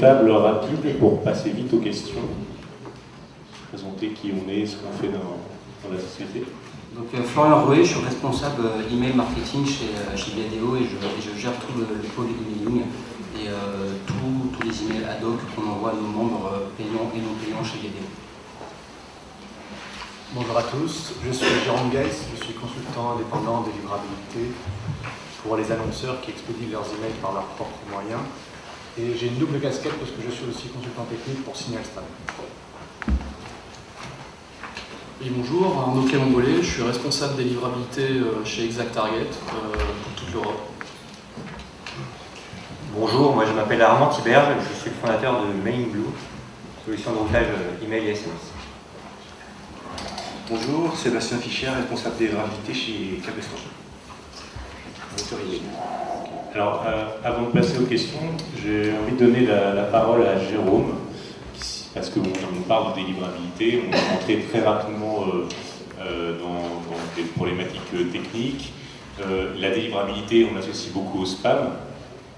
table rapide pour passer vite aux questions. Présenter qui on est, ce qu'on fait dans la société. Donc Florian Rouet, je suis responsable email marketing chez Viadeo et je gère tout le pôle emailing et tous les emails ad hoc qu'on envoie à nos membres payants et non payants chez Viadeo. Bonjour à tous, je suis Jérôme Geiss, je suis consultant indépendant des livrabilités pour les annonceurs qui expédient leurs emails par leurs propres moyens. Et j'ai une double casquette parce que je suis aussi consultant technique pour Signal Spam. Et bonjour, Arnaud Camombolé, je suis responsable des livrabilités chez ExactTarget pour toute l'Europe. Bonjour, moi je m'appelle Armand Thiberge, je suis le fondateur de MailingBlue, solution de routage email et SMS. Bonjour, Sébastien Fischer, responsable des livrabilités chez Cabestan. Alors, avant de passer aux questions, j'ai envie de donner la parole à Jérôme, parce qu'on parle de délivrabilité, on va rentrer très rapidement dans des problématiques techniques. La délivrabilité, on associe beaucoup au spam.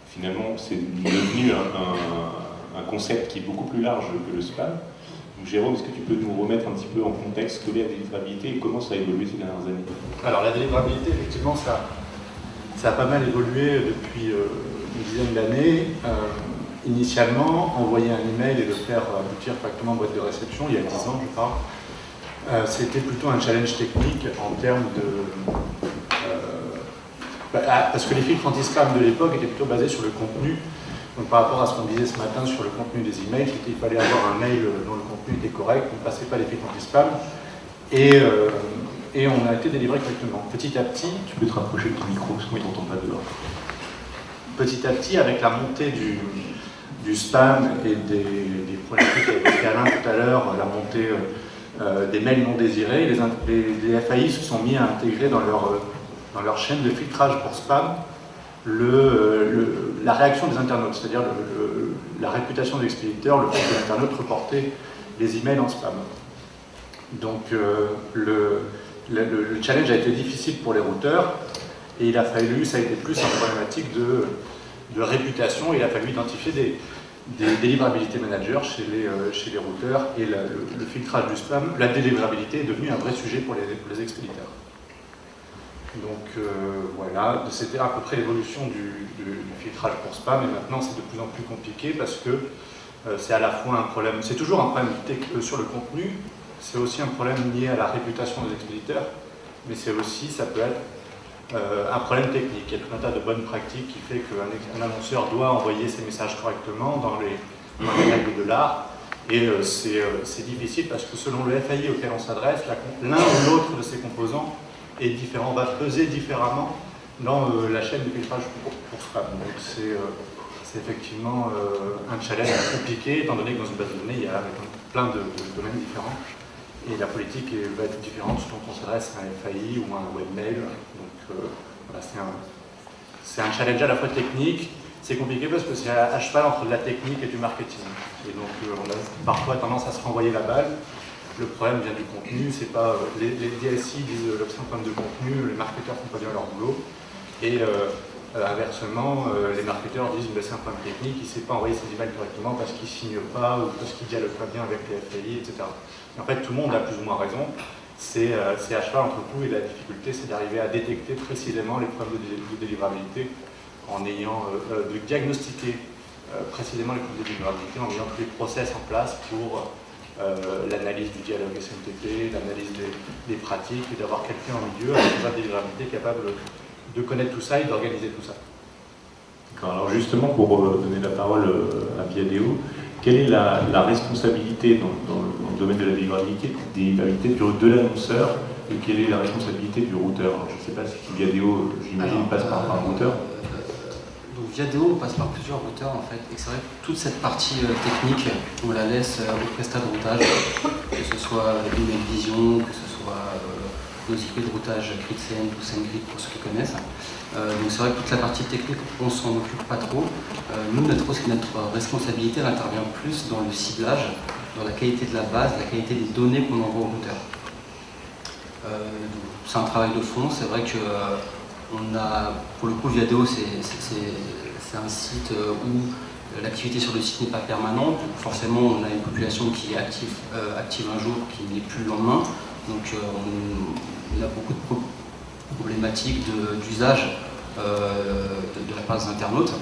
Finalement, c'est devenu un concept qui est beaucoup plus large que le spam. Donc, Jérôme, est-ce que tu peux nous remettre un petit peu en contexte ce qu'est la délivrabilité et comment ça a évolué ces dernières années? Alors la délivrabilité, effectivement, ça a pas mal évolué depuis une dizaine d'années. Initialement, envoyer un email et le faire aboutir correctement en boîte de réception, il y a 10 ans, je parle, c'était plutôt un challenge technique en termes de... parce que les filtres anti-spam de l'époque étaient plutôt basés sur le contenu. Donc par rapport à ce qu'on disait ce matin sur le contenu des emails, c'était qu'il fallait avoir un mail dont le contenu était correct, on ne passait pas les filtres anti-spam. Et on a été délivré correctement. Petit à petit... Tu peux te rapprocher de ton micro parce qu'on ne t'entend pas dehors. Petit à petit, avec la montée du spam et des problématiques avec Alain tout à l'heure, la montée des mails non désirés, les FAI se sont mis à intégrer dans leur chaîne de filtrage pour spam la réaction des internautes, c'est-à-dire la réputation de l'expéditeur, le fait que l'internaute reportait les emails en spam. Donc le challenge a été difficile pour les routeurs et il a fallu, ça a été plus une problématique de réputation, il a fallu identifier des délivrabilité managers chez les routeurs et le filtrage du spam, la délivrabilité est devenue un vrai sujet pour les expéditeurs. Donc voilà, c'était à peu près l'évolution du filtrage pour spam et maintenant c'est de plus en plus compliqué parce que c'est à la fois un problème, c'est toujours un problème sur le contenu, c'est aussi un problème lié à la réputation des expéditeurs, mais c'est aussi, ça peut être un problème technique. Il y a tout un tas de bonnes pratiques qui fait qu'un annonceur doit envoyer ses messages correctement dans les règles de l'art. Et c'est difficile parce que selon le FAI auquel on s'adresse, l'un ou l'autre de ces composants est différent, va peser différemment dans la chaîne de filtrage pour spam. Donc c'est effectivement un challenge compliqué, étant donné que dans une base de données, il y a plein de domaines différents. Et la politique va être différente selon qu'on s'adresse à un FAI ou à un webmail. Donc voilà, c'est un challenge à la fois technique, c'est compliqué parce que c'est à cheval entre de la technique et du marketing. Et donc on a parfois tendance à se renvoyer la balle. Le problème vient du contenu, c'est pas les DSI disent l'absence de problème de contenu, les marketeurs font pas bien leur boulot. Et inversement, les marketeurs disent que c'est un problème technique, il ne sait pas envoyer ses emails correctement parce qu'il ne signe pas ou parce qu'il dialogue pas bien avec les FAI, etc. Et en fait, tout le monde a plus ou moins raison. C'est à cheval entre tout et la difficulté, c'est d'arriver à détecter précisément les problèmes de délivrabilité en ayant de diagnostiquer précisément les problèmes de délivrabilité, en ayant tous les process en place pour l'analyse du dialogue SMTP, l'analyse des pratiques et d'avoir quelqu'un en milieu avec une délivrabilité capable de connaître tout ça et d'organiser tout ça. Alors justement, pour donner la parole à Viadeo, quelle est la responsabilité dans le domaine de la délivrabilité de l'annonceur et quelle est la responsabilité du routeur? Alors, je ne sais pas si Viadeo, j'imagine, passe par un routeur. Donc Viadeo passe par plusieurs routeurs en fait, et c'est vrai que toute cette partie technique, on la laisse au prestat de routage, que ce soit Email Vision, que ce soit nos équipes de routage GridSend ou SendGrid pour ceux qui connaissent. Donc c'est vrai que toute la partie technique, on s'en occupe pas trop. Nous, notre responsabilité, elle intervient plus dans le ciblage, dans la qualité de la base, la qualité des données qu'on envoie au routeur. C'est un travail de fond, c'est vrai que on a, pour le coup, Viadeo, c'est un site où l'activité sur le site n'est pas permanente. Forcément, on a une population qui est active un jour, qui n'est plus le lendemain. Donc on a beaucoup de problématiques d'usage de la part des internautes.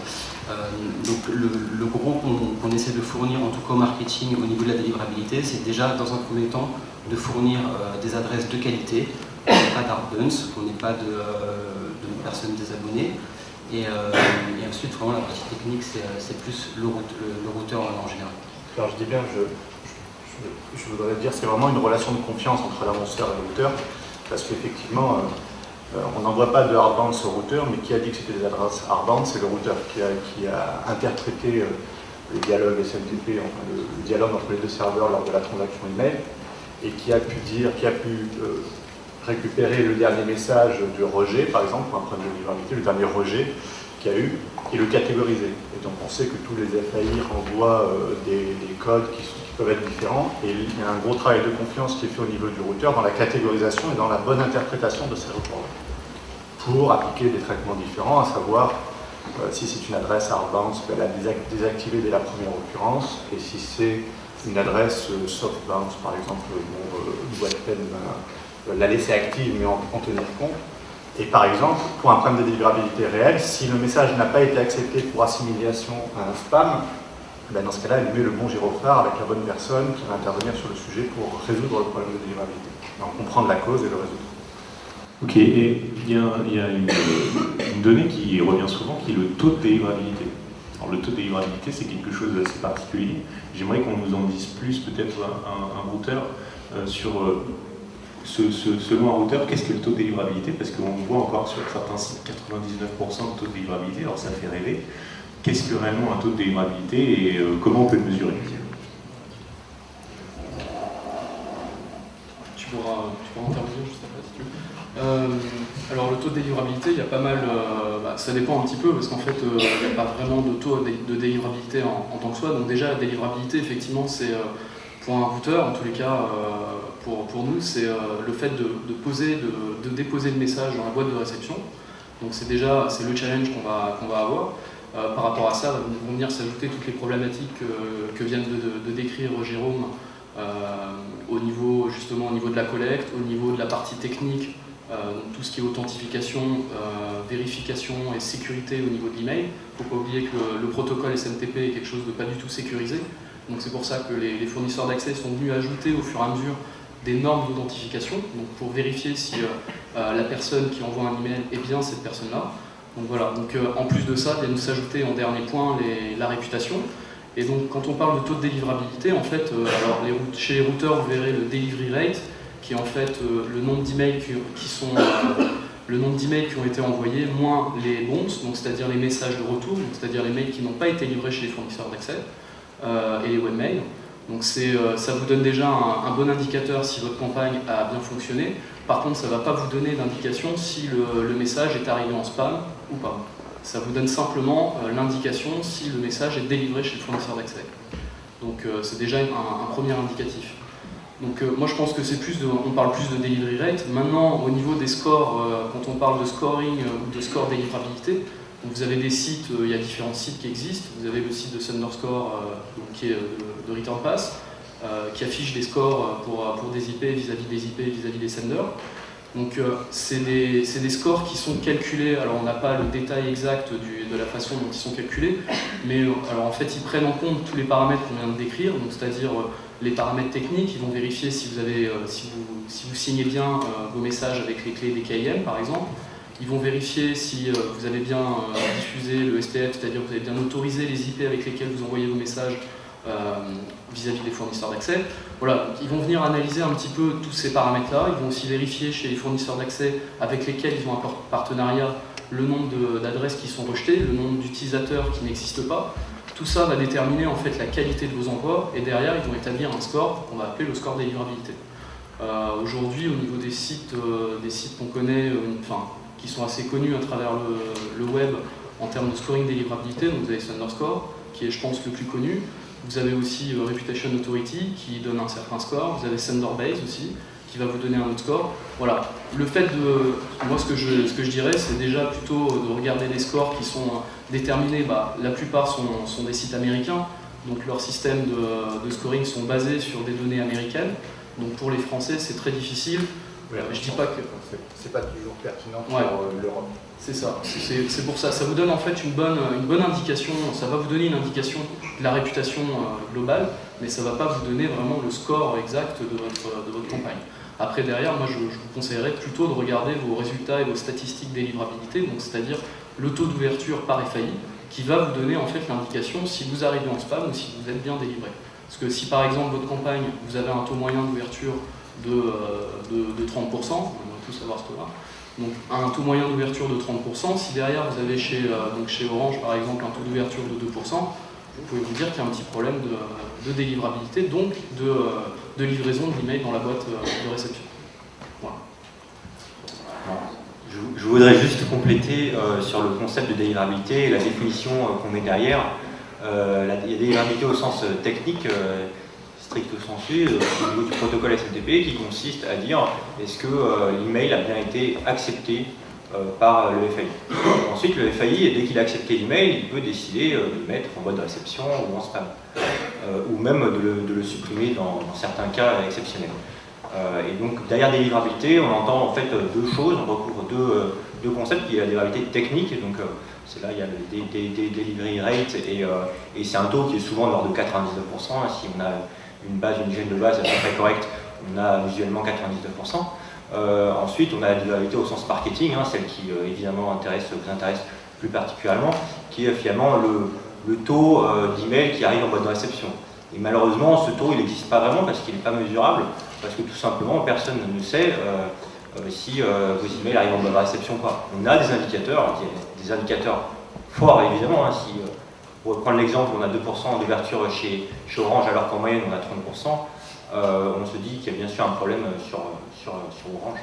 Donc le gros qu'on essaie de fournir, en tout cas au marketing, au niveau de la délivrabilité, c'est déjà dans un premier temps de fournir des adresses de qualité. On n'est pas d'Artbuns, on n'est pas de personnes désabonnées. Et ensuite, vraiment, la partie technique, c'est plus le routeur en général. Alors je dis bien, je voudrais dire, c'est vraiment une relation de confiance entre l'annonceur et le routeur, parce qu'effectivement, on n'envoie pas de hardbound au routeur, mais qui a dit que c'était des adresses hardbound, c'est le routeur qui a interprété le dialogue SMTP, enfin le dialogue entre les deux serveurs lors de la transaction email, et qui a pu récupérer le dernier message du rejet, par exemple, pour un problème de livrabilité, le dernier rejet qu'il y a eu, et le catégoriser. Et donc on sait que tous les FAI renvoient des codes qui peuvent être différents, et il y a un gros travail de confiance qui est fait au niveau du routeur dans la catégorisation et dans la bonne interprétation de ces reports, pour appliquer des traitements différents, à savoir si c'est une adresse hardbound, elle a désactivé dès la première occurrence, et si c'est une adresse softbound, par exemple, il doit être la laisser active mais en tenir compte. Et par exemple, pour un problème de délivrabilité réel, si le message n'a pas été accepté pour assimilation à un spam, ben dans ce cas-là, elle met le bon gyrophare avec la bonne personne qui va intervenir sur le sujet pour résoudre le problème de délivrabilité. Donc comprendre la cause et le résoudre. Ok, et il y a une donnée qui revient souvent, qui est le taux de délivrabilité. Alors le taux de délivrabilité, c'est quelque chose d'assez particulier. J'aimerais qu'on nous en dise plus, peut-être un routeur, sur... selon un routeur, qu'est-ce que le taux de délivrabilité? Parce qu'on voit encore sur certains sites 99% de taux de délivrabilité, alors ça fait rêver. Qu'est-ce que réellement un taux de délivrabilité et comment on peut le mesurer? Tu pourras intervenir, je ne sais pas si tu veux. Alors le taux de délivrabilité, il y a pas mal, ça dépend un petit peu parce qu'en fait il n'y a pas vraiment de taux de délivrabilité en tant que soi. Donc déjà la délivrabilité, effectivement, c'est pour un routeur, en tous les cas pour nous, c'est le fait de déposer le message dans la boîte de réception. Donc c'est le challenge qu'on va avoir. Par rapport à ça, vont venir s'ajouter toutes les problématiques que vient de décrire Jérôme au niveau de la collecte, au niveau de la partie technique, donc tout ce qui est authentification, vérification et sécurité au niveau de l'email. Il ne faut pas oublier que le protocole SMTP est quelque chose de pas du tout sécurisé. Donc c'est pour ça que les fournisseurs d'accès sont venus ajouter au fur et à mesure des normes d'identification, donc pour vérifier si la personne qui envoie un email est bien cette personne-là. Donc voilà, donc, en plus de ça, vient nous s'ajouter en dernier point la réputation. Et donc quand on parle de taux de délivrabilité, en fait, chez les routeurs, vous verrez le delivery rate, qui est en fait le nombre d'emails qui ont été envoyés, moins les bounces, donc c'est-à-dire les messages de retour, c'est-à-dire les mails qui n'ont pas été livrés chez les fournisseurs d'accès, et les webmails. Donc ça vous donne déjà un bon indicateur si votre campagne a bien fonctionné. Par contre, ça ne va pas vous donner d'indication si le message est arrivé en spam ou pas. Ça vous donne simplement l'indication si le message est délivré chez le fournisseur d'accès. Donc c'est déjà un premier indicatif. Donc moi je pense que on parle plus de delivery rate. Maintenant, au niveau des scores, quand on parle de scoring ou de score délivrabilité, vous avez des sites, il y a différents sites qui existent. Vous avez le site de Thunderscore qui est de Return Pass, qui affiche des scores pour des IP vis-à-vis des IP vis-à-vis des senders. Donc c'est des scores qui sont calculés. Alors on n'a pas le détail exact de la façon dont ils sont calculés, mais alors en fait ils prennent en compte tous les paramètres qu'on vient de décrire, c'est-à-dire les paramètres techniques. Ils vont vérifier si vous signez bien vos messages avec les clés des KIM par exemple. Ils vont vérifier si vous avez bien diffusé le SPF, c'est-à-dire que vous avez bien autorisé les IP avec lesquels vous envoyez vos messages vis-à-vis des fournisseurs d'accès. Voilà, donc ils vont venir analyser un petit peu tous ces paramètres-là. Ils vont aussi vérifier chez les fournisseurs d'accès avec lesquels ils ont un partenariat le nombre d'adresses qui sont rejetées, le nombre d'utilisateurs qui n'existent pas. Tout ça va déterminer en fait la qualité de vos envois et derrière ils vont établir un score qu'on va appeler le score délivrabilité. Aujourd'hui, au niveau des sites qu'on connaît, qui sont assez connus à travers le web en termes de scoring délivrabilité, donc vous avez Thunderscore, qui est je pense le plus connu. Vous avez aussi Reputation Authority qui donne un certain score, vous avez Senderbase aussi, qui va vous donner un autre score. Voilà. Le fait de... Moi, ce que je dirais, c'est déjà plutôt de regarder les scores qui sont déterminés. La plupart sont des sites américains, donc leurs systèmes de scoring sont basés sur des données américaines. Donc pour les Français, c'est très difficile. Je dis pas que... C'est pas toujours pertinent pour l'Europe. C'est ça. C'est pour ça. Ça vous donne en fait une bonne indication. Ça va vous donner une indication de la réputation globale, mais ça ne va pas vous donner vraiment le score exact de votre campagne. Après, derrière, moi, je vous conseillerais plutôt de regarder vos résultats et vos statistiques des livrabilités, donc c'est-à-dire le taux d'ouverture par FAI, qui va vous donner en fait l'indication si vous arrivez en spam ou si vous êtes bien délivré. Parce que si par exemple votre campagne, vous avez un taux moyen d'ouverture de 30%, on va tous savoir ce taux-là, donc un taux moyen d'ouverture de 30%, si derrière vous avez chez Orange par exemple un taux d'ouverture de 2%, vous pouvez vous dire qu'il y a un petit problème de délivrabilité, donc de livraison de l'email dans la boîte de réception. Voilà. Je voudrais juste compléter sur le concept de délivrabilité et la définition qu'on met derrière. La délivrabilité au sens technique, stricto sensu, au niveau du protocole SMTP, qui consiste à dire est-ce que l'email a bien été accepté par le FAI. Ensuite, le FAI, dès qu'il a accepté l'email, il peut décider de le mettre en mode réception ou en spam, ou même de le supprimer dans certains cas exceptionnels. Et donc, derrière délivrabilité, on entend en fait deux choses, on recouvre deux concepts, qui est la délivrabilité technique, donc c'est là il y a le delivery rate, et c'est un taux qui est souvent de l'ordre de 99%, si on a une chaîne de base à peu près correcte, on a visuellement 99%. Ensuite, on a la délivrabilité au sens marketing, celle qui évidemment vous intéresse plus particulièrement, qui est finalement le taux d'email qui arrive en mode de réception. Et malheureusement, ce taux, il n'existe pas vraiment parce qu'il n'est pas mesurable, parce que tout simplement, personne ne sait si vos emails arrivent en mode de réception ou pas. On a des indicateurs forts évidemment. Pour reprendre l'exemple, on a 2% d'ouverture chez Orange alors qu'en moyenne on a 30%. On se dit qu'il y a bien sûr un problème sur Orange.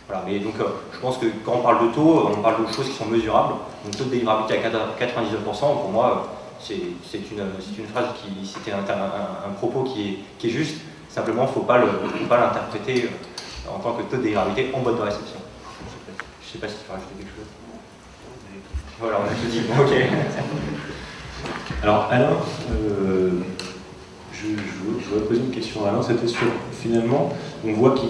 Voilà, mais donc je pense que quand on parle de taux, on parle de choses qui sont mesurables. Donc taux de délivrabilité à 99%, pour moi, c'est une phrase c'était un propos qui est juste. Simplement, il ne faut pas l'interpréter en tant que taux de délivrabilité en mode de réception. Je ne sais pas si tu veux rajouter quelque chose. Voilà, on a tout dit. Ok. Alors Alain, je voudrais poser une question à Alain. C'était sur, finalement, on voit que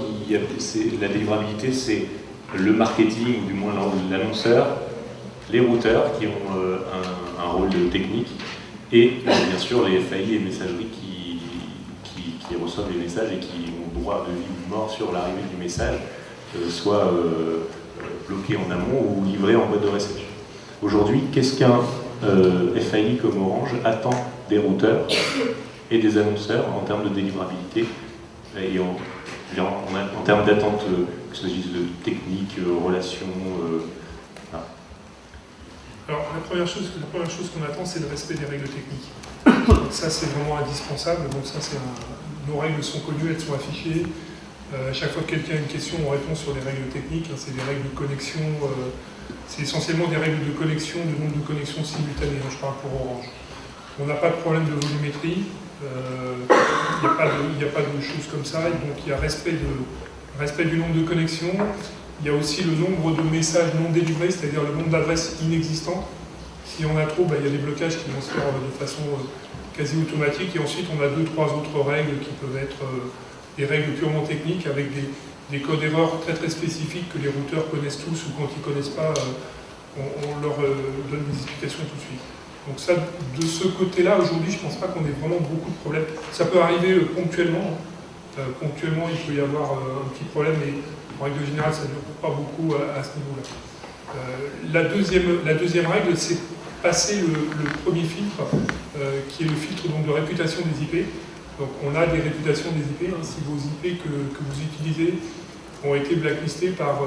la délivrabilité, c'est le marketing, ou du moins l'annonceur, les routeurs qui ont un rôle technique, et bien sûr les FAI et messageries qui reçoivent les messages et qui ont droit de vie ou de mort sur l'arrivée du message, soit bloqué en amont ou livré en mode de réception. Aujourd'hui, qu'est-ce qu'un FAI comme Orange attend des routeurs et des annonceurs en termes de délivrabilité et en termes d'attente, que ce s'agisse de technique, relations. Voilà. Alors la première chose qu'on attend, c'est le respect des règles techniques. Donc ça, c'est vraiment indispensable. Donc ça, nos règles sont connues, elles sont affichées. À chaque fois que quelqu'un a une question, on répond sur des règles techniques. C'est des règles de connexion. C'est essentiellement des règles de connexion, de nombre de connexions simultanées. Je parle pour Orange. On n'a pas de problème de volumétrie. Il n'y a pas de choses comme ça. Et donc il y a respect du nombre de connexions. Il y a aussi le nombre de messages non délivrés, c'est-à-dire le nombre d'adresses inexistantes. Si on a trop, il y a des blocages qui vont se faire de façon quasi automatique. Et ensuite, on a 2-3 autres règles qui peuvent être des règles purement techniques avec des codes erreurs très très spécifiques que les routeurs connaissent tous, ou quand ils ne connaissent pas, on leur donne des explications tout de suite. Donc ça, de ce côté-là, aujourd'hui, je ne pense pas qu'on ait vraiment beaucoup de problèmes. Ça peut arriver ponctuellement. Ponctuellement, il peut y avoir un petit problème, mais en règle générale, ça ne dure pas beaucoup à ce niveau-là. La deuxième règle, c'est passer le premier filtre, qui est le filtre donc, de réputation des IP. Donc on a des réputations des IP. Si vos IP que vous utilisez ont été blacklistés par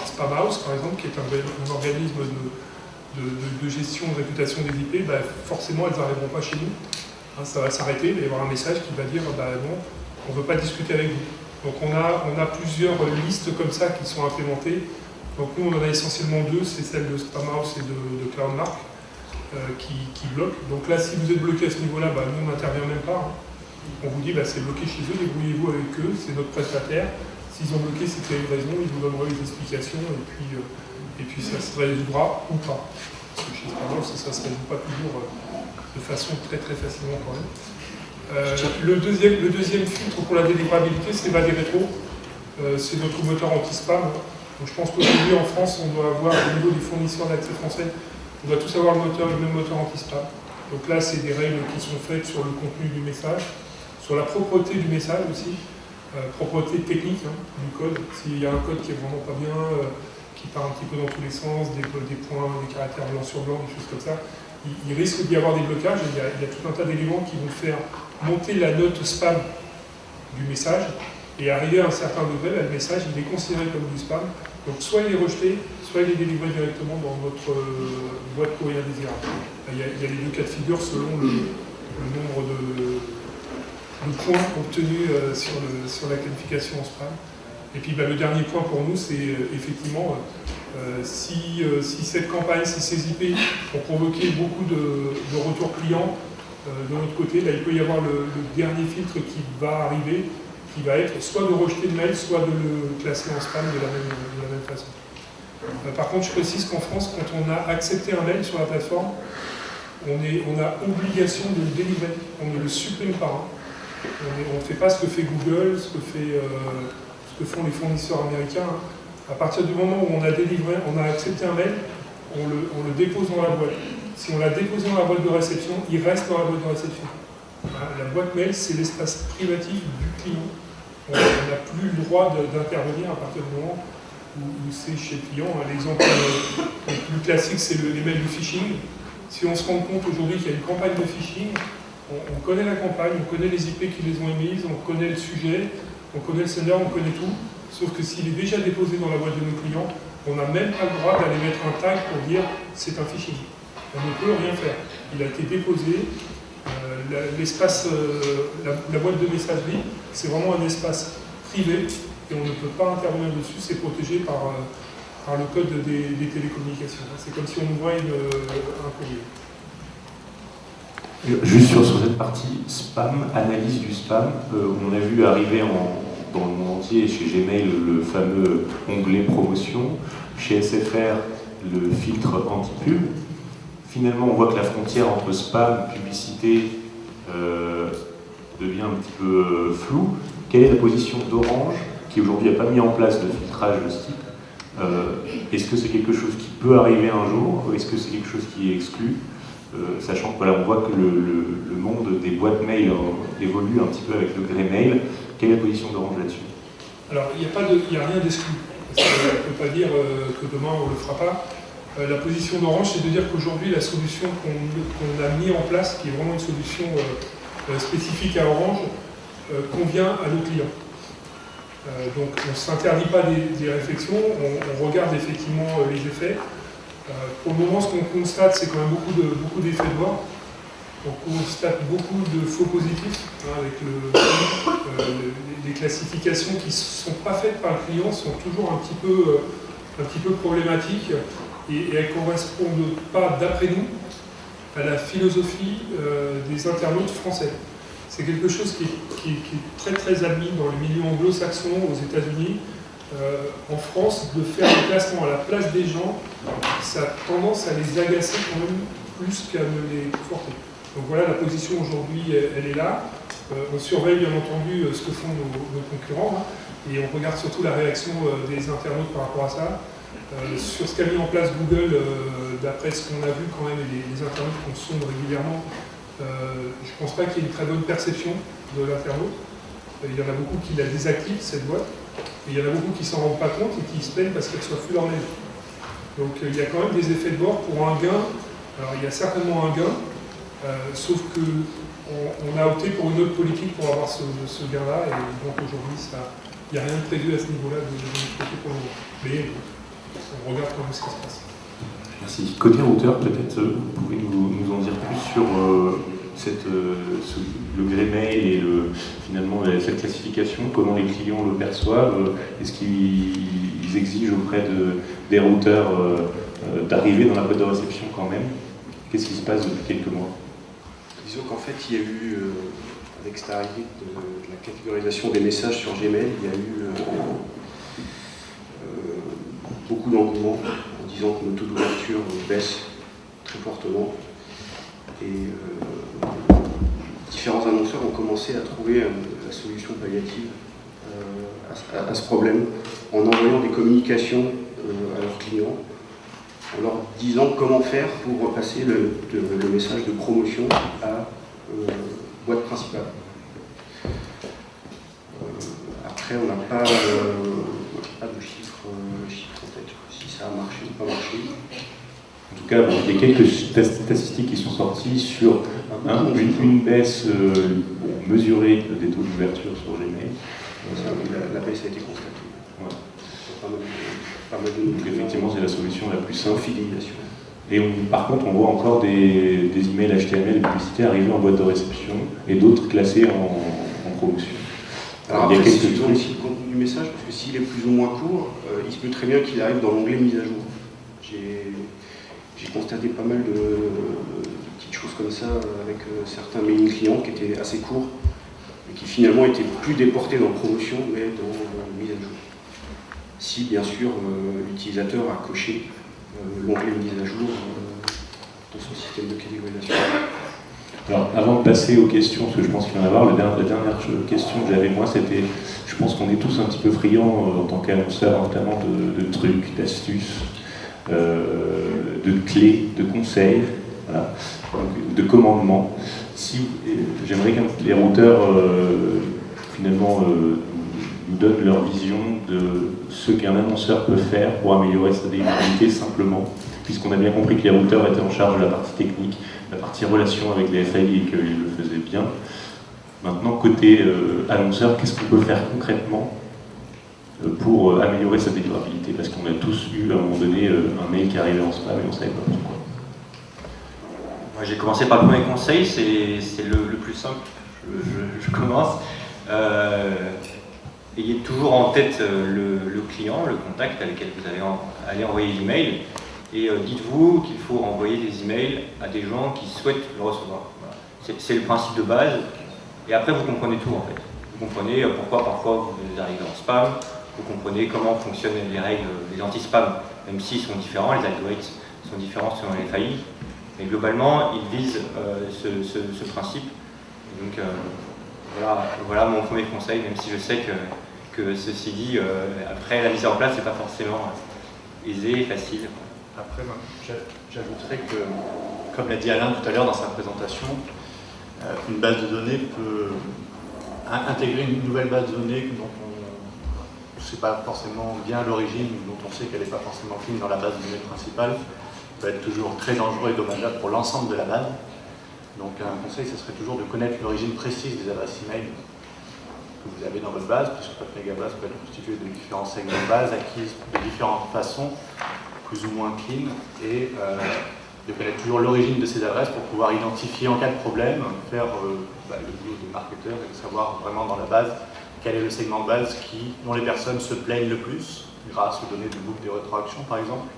Spamhaus, par exemple, qui est un organisme de gestion de réputation des IP, forcément elles n'arriveront pas chez nous. Ça va s'arrêter, il va y avoir un message qui va dire non, on ne veut pas discuter avec vous. Donc on a plusieurs listes comme ça qui sont implémentées. Donc nous on en a essentiellement deux, c'est celle de Spamhaus et de CloudMark qui bloquent. Donc là si vous êtes bloqué à ce niveau-là, nous on n'intervient même pas. On vous dit c'est bloqué chez eux, débrouillez-vous avec eux, c'est notre prestataire. s'ils ont bloqué cette livraison, ils vous donneraient les explications et puis ça se résoudra ou pas. Parce que chez Sparrow, ça ne se résout pas toujours de façon très facilement quand même. Le deuxième filtre pour la délivrabilité, c'est Vaderetro. C'est notre moteur anti-spam. Donc je pense qu'aujourd'hui en France, on doit avoir, au niveau des fournisseurs d'accès français, on doit tous avoir le même moteur anti-spam. Donc là, c'est des règles qui sont faites sur le contenu du message, sur la propreté du message aussi, propreté technique du code. S'il y a un code qui est vraiment pas bien, qui part un petit peu dans tous les sens, des points, des caractères blanc sur blanc, des choses comme ça, il risque d'y avoir des blocages. Il y a tout un tas d'éléments qui vont faire monter la note spam du message, et arriver à un certain degré, le message il est considéré comme du spam. Donc soit il est rejeté, soit il est délivré directement dans votre boîte courrier indésirable. Il y a les deux cas de figure selon le nombre de points obtenus sur la qualification en spam. Et puis le dernier point pour nous, c'est effectivement si cette campagne, si ces IP ont provoqué beaucoup de retours clients de notre côté, il peut y avoir le dernier filtre qui va arriver, qui va être soit de rejeter le mail, soit de le classer en spam de la même façon. Par contre, je précise qu'en France, quand on a accepté un mail sur la plateforme, on a obligation de le délivrer, on ne le supprime pas. On ne fait pas ce que fait Google, ce que font les fournisseurs américains. À partir du moment où on a délivré, on a accepté un mail, on le dépose dans la boîte. Si on l'a déposé dans la boîte de réception, il reste dans la boîte de réception. La boîte mail, c'est l'espace privatif du client. On n'a plus le droit d'intervenir à partir du moment où c'est chez le client. L'exemple le plus classique, c'est les mails de phishing. Si on se rend compte aujourd'hui qu'il y a une campagne de phishing, on connaît la campagne, on connaît les IP qui les ont émises, on connaît le sujet, on connaît le sender, on connaît tout. Sauf que s'il est déjà déposé dans la boîte de nos clients, on n'a même pas le droit d'aller mettre un tag pour dire c'est un phishing. On ne peut rien faire. Il a été déposé. L'espace, la boîte de messagerie, c'est vraiment un espace privé et on ne peut pas intervenir dessus, c'est protégé par le code des télécommunications. C'est comme si on ouvrait un courrier. Juste sur cette partie spam, analyse du spam, on a vu arriver dans le monde entier, chez Gmail, le fameux onglet promotion, chez SFR, le filtre anti-pub. Finalement, on voit que la frontière entre spam, publicité, devient un petit peu floue. Quelle est la position d'Orange, qui aujourd'hui n'a pas mis en place de filtrage de ce type? Est-ce que c'est quelque chose qui peut arriver un jour, ou est-ce que c'est quelque chose qui est exclu? Sachant que voilà, on voit que le monde des boîtes mail évolue un petit peu avec le grey mail. Quelle est la position d'Orange là-dessus? Alors, il n'y a rien d'exclu. On ne peut pas dire que demain on ne le fera pas. La position d'Orange, c'est de dire qu'aujourd'hui, la solution qu'on a mis en place, qui est vraiment une solution spécifique à Orange, convient à nos clients. Donc, on ne s'interdit pas des réflexions, on regarde effectivement les effets. Pour le moment, ce qu'on constate, c'est quand même beaucoup d'effets de bord. On constate beaucoup de faux positifs, avec les classifications qui ne sont pas faites par le client sont toujours un petit peu problématiques et elles ne correspondent pas, d'après nous, à la philosophie des internautes français. C'est quelque chose qui est très admis dans le milieu anglo-saxon, aux États-Unis. En France, de faire des classements à la place des gens, ça a tendance à les agacer quand même plus qu'à ne les conforter. Donc voilà, la position aujourd'hui, elle est là. On surveille bien entendu ce que font nos concurrents et on regarde surtout la réaction des internautes par rapport à ça. Sur ce qu'a mis en place Google, d'après ce qu'on a vu quand même, et les internautes qu'on sonde régulièrement, je ne pense pas qu'il y ait une très bonne perception de l'internaute. Il y en a beaucoup qui la désactivent, cette boîte, et il y en a beaucoup qui ne s'en rendent pas compte et qui se plaignent parce qu'elle ne soit plus leur mail. Donc il y a quand même des effets de bord pour un gain. Alors il y a certainement un gain, sauf qu'on a opté pour une autre politique pour avoir ce gain-là, et donc aujourd'hui, il n'y a rien de prévu à ce niveau-là de notre côté pour le moment. Mais on regarde quand même ce qui se passe. Merci. Côté routeur, peut-être vous pouvez nous en dire plus sur le grey mail et finalement cette classification, comment les clients le perçoivent, est-ce qu'ils exigent auprès des routeurs d'arriver dans la boîte de réception quand même? Qu'est-ce qui se passe depuis quelques mois? Disons qu'en fait, il y a eu, avec cette arrivée de la catégorisation des messages sur Gmail, il y a eu beaucoup d'engouement en disant que nos taux d'ouverture baissent très fortement. Et différents annonceurs ont commencé à trouver la solution palliative à ce problème en envoyant des communications à leurs clients, en leur disant comment faire pour passer le message de promotion à boîte principale. Après, on n'a pas de chiffres en tête, si ça a marché ou pas marché. En tout cas, bon, il y a quelques statistiques qui sont sorties sur une baisse mesurée des taux d'ouverture sur Gmail. La baisse a été constatée. Ouais. Pas mal de Donc effectivement, c'est la solution la plus simple. Fidélisation. Et par contre, on voit encore des emails HTML et publicités arriver en boîte de réception et d'autres classés en promotion. Alors il y a après, quelques c'est trucs. aussi le contenu du message, parce que s'il est plus ou moins court, il se peut très bien qu'il arrive dans l'onglet mise à jour. J'ai constaté pas mal de petites choses comme ça avec certains mailing clients qui étaient assez courts et qui finalement étaient plus déportés dans promotion mais dans mise à jour. Si bien sûr l'utilisateur a coché l'onglet mise à jour dans son système de catégorisation. Alors, avant de passer aux questions, parce que je pense qu'il va y en avoir, la dernière question que j'avais moi, c'était, je pense qu'on est tous un petit peu friands en tant qu'annonceurs, notamment de trucs, d'astuces, de clés, de conseils, voilà, de commandements. J'aimerais que les routeurs finalement nous donnent leur vision de ce qu'un annonceur peut faire pour améliorer sa délivrabilité simplement, puisqu'on a bien compris que les routeurs étaient en charge de la partie technique, la partie relation avec les FAI et qu'ils le faisaient bien. Maintenant, côté annonceur, qu'est-ce qu'on peut faire concrètement pour améliorer sa délivrabilité? Parce qu'on a tous eu à un moment donné un mail qui arrivait en spam et on ne savait pas pourquoi. Moi, j'ai commencé par le premier conseil, c'est le plus simple. Je commence. Ayez toujours en tête le client, le contact avec lequel vous allez envoyer l'email. Et dites-vous qu'il faut envoyer des emails à des gens qui souhaitent le recevoir. Voilà. C'est le principe de base. Et après, vous comprenez tout en fait. Vous comprenez pourquoi parfois vous arrivez en spam. Vous comprenez comment fonctionnent les règles des anti-spam, même s'ils sont différents, les algorithmes sont différents selon les FAI. Mais globalement, ils visent ce principe. Et donc voilà mon premier conseil, même si je sais que ceci dit, après la mise en place, c'est pas forcément aisé et facile. Après, j'ajouterais que, comme l'a dit Alain tout à l'heure dans sa présentation, une base de données peut intégrer une nouvelle base de données dont on ne sait pas forcément bien l'origine, dont on sait qu'elle n'est pas forcément clean dans la base de données principale, peut être toujours très dangereux et dommageable pour l'ensemble de la base. Donc un conseil, ce serait toujours de connaître l'origine précise des adresses email que vous avez dans votre base, puisque votre mégabase peut être constituée de différents segments de base acquises de différentes façons, plus ou moins clean, et de connaître toujours l'origine de ces adresses pour pouvoir identifier en cas de problème, faire le boulot de marketeur et de savoir vraiment dans la base quel est le segment de base dont les personnes se plaignent le plus, grâce aux données de boucle de rétroaction par exemple.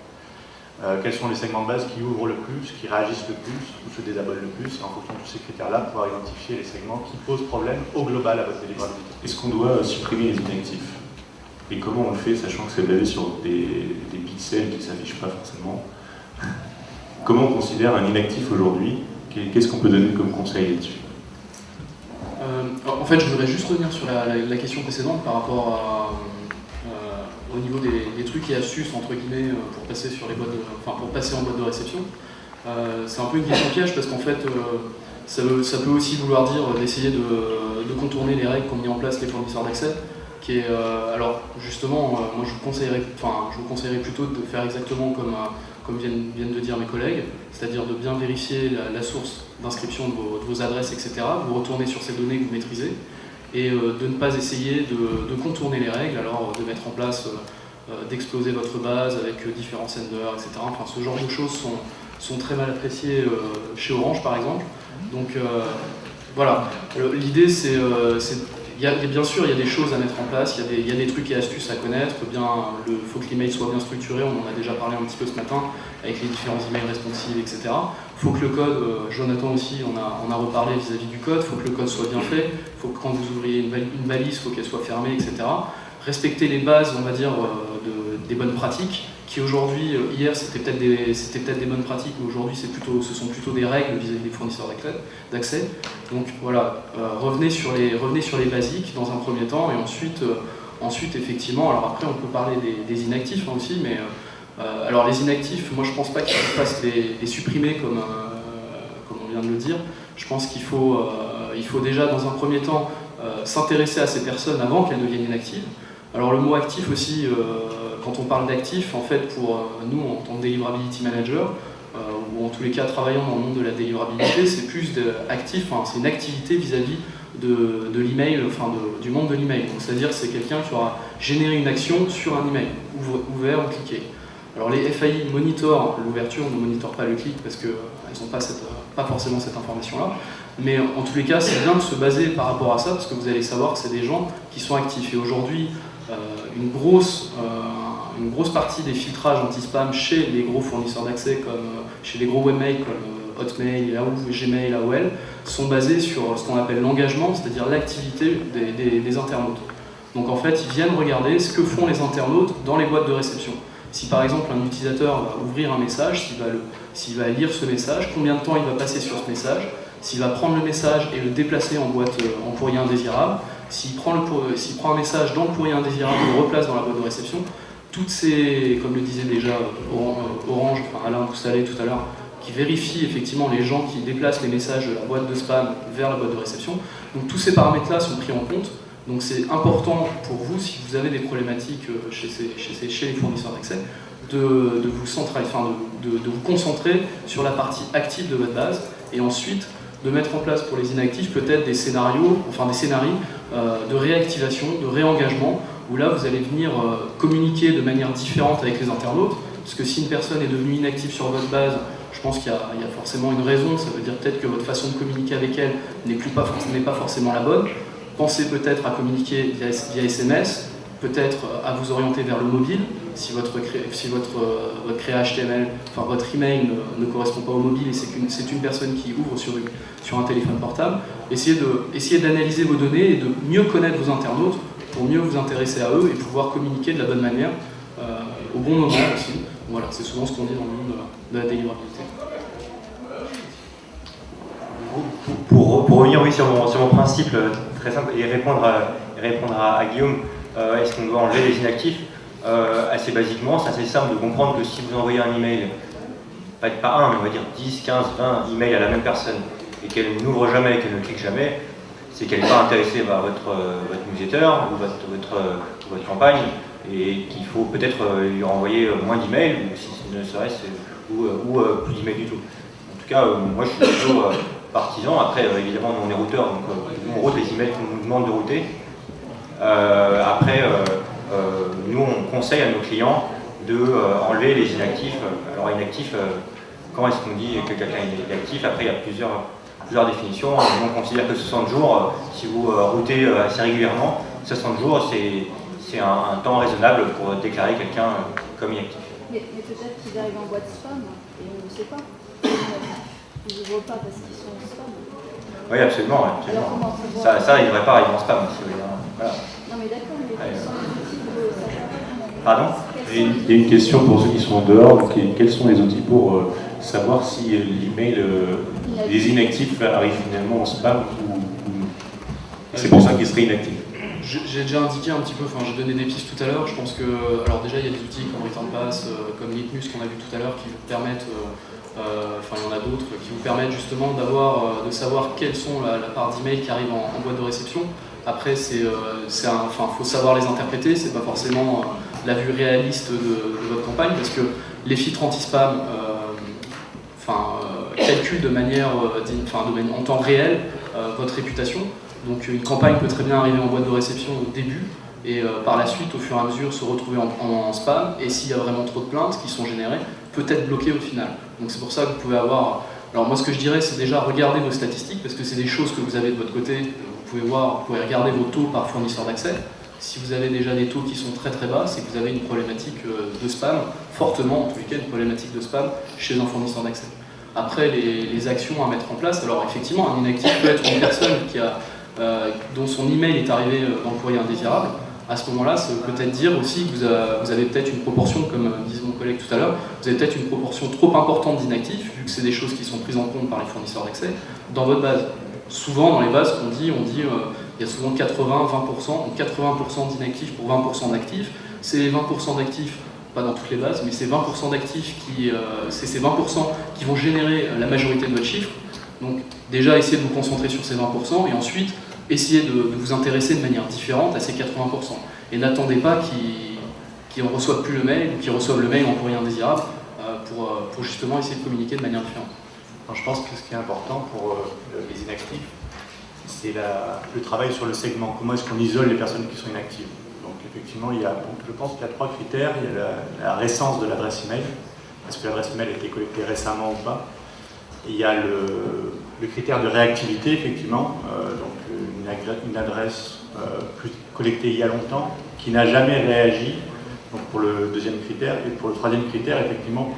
Quels sont les segments de base qui ouvrent le plus, qui réagissent le plus, ou se désabonnent le plus, et en fonction de tous ces critères-là, pouvoir identifier les segments qui posent problème au global à votre délivrabilité. Est-ce qu'on doit supprimer les inactifs? Et comment on le fait, sachant que c'est basé sur des pixels qui ne s'affichent pas forcément? Comment on considère un inactif aujourd'hui? Qu'est-ce qu'on peut donner comme conseil là-dessus? En fait, je voudrais juste revenir sur la question précédente par rapport au niveau des trucs et astuces entre guillemets pour passer sur les pour passer en boîte de réception. C'est un peu une question piège parce qu'en fait, ça peut aussi vouloir dire d'essayer de contourner les règles qu'ont mis en place les fournisseurs d'accès. Alors justement, moi je vous conseillerais plutôt de faire exactement comme viennent de dire mes collègues, c'est-à-dire de bien vérifier la source d'inscription de vos adresses, etc. Vous retournez sur ces données que vous maîtrisez et de ne pas essayer de contourner les règles, alors de mettre en place, d'exploser votre base avec différents senders, etc. Enfin, ce genre de choses sont très mal appréciées chez Orange par exemple. Donc voilà, l'idée c'est bien sûr, il y a des choses à mettre en place, il y a des trucs et astuces à connaître. Il faut que l'email soit bien structuré, on en a déjà parlé un petit peu ce matin, avec les différents emails responsives, etc. Il faut que le code, Jonathan aussi, on a reparlé vis-à-vis du code, il faut que le code soit bien fait, il faut que quand vous ouvriez une balise, il faut qu'elle soit fermée, etc. respecter les bases, on va dire, des bonnes pratiques, qui aujourd'hui, hier c'était peut-être des bonnes pratiques, mais aujourd'hui ce sont plutôt des règles vis-à-vis des fournisseurs d'accès. Donc voilà, revenez sur les basiques dans un premier temps, et ensuite effectivement, alors après on peut parler des inactifs hein, aussi, mais alors les inactifs, moi je pense pas qu'il fasse les supprimer comme on vient de le dire. Je pense qu'il faut déjà dans un premier temps s'intéresser à ces personnes avant qu'elles deviennent inactives. Alors le mot actif aussi, quand on parle d'actif, en fait pour nous en tant que Deliverability Manager, ou en tous les cas travaillant dans le monde de la délivrabilité, c'est plus actif, hein, c'est une activité vis-à-vis de l'email, enfin du monde de l'email. Donc c'est-à-dire c'est quelqu'un qui aura généré une action sur un email, ouvert ou cliqué. Alors les FAI monitorent l'ouverture, ne monitorent pas le clic parce qu'elles n'ont pas forcément cette information-là. Mais en tous les cas, c'est bien de se baser par rapport à ça parce que vous allez savoir que c'est des gens qui sont actifs. Et aujourd'hui, une grosse partie des filtrages anti-spam chez les gros fournisseurs d'accès, comme chez les gros webmails comme Hotmail, Yahoo, Gmail, AOL, sont basés sur ce qu'on appelle l'engagement, c'est-à-dire l'activité des internautes. Donc en fait, ils viennent regarder ce que font les internautes dans les boîtes de réception. Si par exemple un utilisateur va ouvrir un message, s'il va lire ce message, combien de temps il va passer sur ce message, s'il va prendre le message et le déplacer en courrier indésirable, s'il prend un message dans le courrier indésirable et le replace dans la boîte de réception, toutes ces, comme le disait déjà Orange, enfin Alain Poussalet tout à l'heure, qui vérifie effectivement les gens qui déplacent les messages de la boîte de spam vers la boîte de réception. Donc tous ces paramètres-là sont pris en compte. Donc c'est important pour vous, si vous avez des problématiques chez les fournisseurs d'accès, de vous concentrer sur la partie active de votre base et ensuite de mettre en place pour les inactifs peut-être des scénarios de réactivation, de réengagement, où là vous allez venir communiquer de manière différente avec les internautes, parce que si une personne est devenue inactive sur votre base, je pense qu'il y a forcément une raison, ça veut dire peut-être que votre façon de communiquer avec elle n'est pas forcément la bonne. Pensez peut-être à communiquer via SMS, peut-être à vous orienter vers le mobile, si votre créa HTML, enfin votre email ne correspond pas au mobile et c'est une personne qui ouvre sur un téléphone portable. Essayez d'analyser vos données et de mieux connaître vos internautes pour mieux vous intéresser à eux et pouvoir communiquer de la bonne manière au bon moment aussi. Voilà, c'est souvent ce qu'on dit dans le monde de la délivrabilité. Pour revenir oui, sur mon principe très simple et répondre à Guillaume, est-ce qu'on doit enlever les inactifs? Assez basiquement, c'est assez simple de comprendre que si vous envoyez un email, pas un, mais on va dire 10, 15, 20 emails à la même personne et qu'elle n'ouvre jamais et qu'elle ne clique jamais, c'est qu'elle n'est pas intéressée par votre newsletter ou votre campagne et qu'il faut peut-être lui renvoyer moins d'emails ou si ne serait-ce ou plus d'emails du tout. En tout cas, moi je suis plutôt partisan. Après, évidemment, nous on est routeur, donc nous on route les emails qu'on nous demande de router. Nous on conseille à nos clients de enlever les inactifs. Alors inactifs, quand est-ce qu'on dit que quelqu'un est actif? Après il y a plusieurs définitions. Nous on considère que 60 jours, si vous routez assez régulièrement, 60 jours c'est un temps raisonnable pour déclarer quelqu'un comme inactif. Mais peut-être qu'ils arrivent en boîte spam et on ne le sait pas. Ils n'ouvrent pas parce qu'ils sont en spam. Oui, absolument. Alors, ça il ne devrait pas arriver en spam. Voilà. Non mais d'accord, mais quels sont les outils pour savoir? Pardon? Il y a une question pour ceux qui sont en dehors. Donc, quels sont les outils pour savoir si l'email des inactifs arrive finalement en spam ou c'est pour ça qu'il serait inactif? J'ai déjà indiqué un petit peu, enfin j'ai donné des pistes tout à l'heure. Je pense que, alors déjà il y a des outils comme Return Pass, comme Litmus qu'on a vu tout à l'heure qui vous permettent, enfin il y en a d'autres qui vous permettent justement de savoir quelles sont la part d'emails qui arrivent en boîte de réception. Après faut savoir les interpréter, c'est pas forcément la vue réaliste de votre campagne parce que les filtres anti-spam calculent de manière en temps réel votre réputation. Donc une campagne peut très bien arriver en boîte de réception au début et par la suite, au fur et à mesure, se retrouver en spam et s'il y a vraiment trop de plaintes qui sont générées, peut-être bloqué au final. Donc c'est pour ça que vous pouvez avoir... Alors moi ce que je dirais c'est déjà regarder vos statistiques parce que c'est des choses que vous avez de votre côté. Vous pouvez regarder vos taux par fournisseur d'accès. Si vous avez déjà des taux qui sont très très bas, c'est que vous avez une problématique de spam, fortement en tous les cas une problématique de spam chez un fournisseur d'accès. Après les actions à mettre en place, alors effectivement un inactif peut être une personne dont son email est arrivé dans le courrier indésirable. à ce moment-là, ça veut peut-être dire aussi que vous avez peut-être une proportion, comme disait mon collègue tout à l'heure, vous avez peut-être une proportion trop importante d'inactifs, vu que c'est des choses qui sont prises en compte par les fournisseurs d'accès, dans votre base. Souvent, dans les bases qu'on dit, il y a souvent 80-20%, donc 80% d'inactifs pour 20% d'actifs. C'est les 20% d'actifs, pas dans toutes les bases, mais c'est 20% d'actifs c'est ces 20% qui vont générer la majorité de votre chiffre. Donc déjà, essayez de vous concentrer sur ces 20% et ensuite, essayez de vous intéresser de manière différente à ces 80%. Et n'attendez pas qu'ils ne reçoivent plus le mail ou qu'ils reçoivent le mail en courrier indésirable pour justement essayer de communiquer de manière différente. Alors, je pense que ce qui est important pour les inactifs, c'est le travail sur le segment. Comment est-ce qu'on isole les personnes qui sont inactives? Donc effectivement, je pense qu'il y a 3 critères. Il y a la récence de l'adresse email. Est-ce que l'adresse email a été collectée récemment ou pas? Et il y a le critère de réactivité, effectivement. Donc une adresse collectée il y a longtemps, qui n'a jamais réagi, donc pour le deuxième critère. Et pour le troisième critère, effectivement,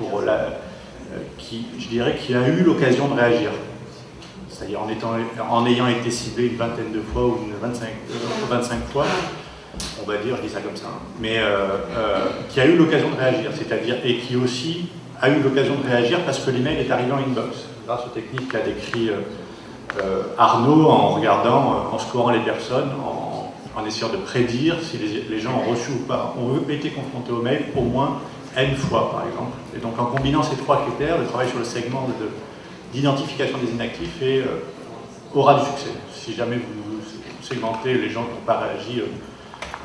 je dirais qu'il a eu l'occasion de réagir. C'est-à-dire en ayant été ciblé une vingtaine de fois ou 25 fois, on va dire, je dis ça comme ça, mais qui a eu l'occasion de réagir, c'est-à-dire, et qui aussi a eu l'occasion de réagir parce que l'email est arrivé en inbox. Grâce aux techniques qu'a décrit Arnaud, en scorant les personnes, en essayant de prédire si les gens ont reçu ou pas, ont été confrontés au mail au moins N fois, par exemple. Et donc en combinant ces 3 critères, le travail sur le segment d'identification des inactifs aura du succès. Si jamais vous segmentez les gens qui n'ont pas réagi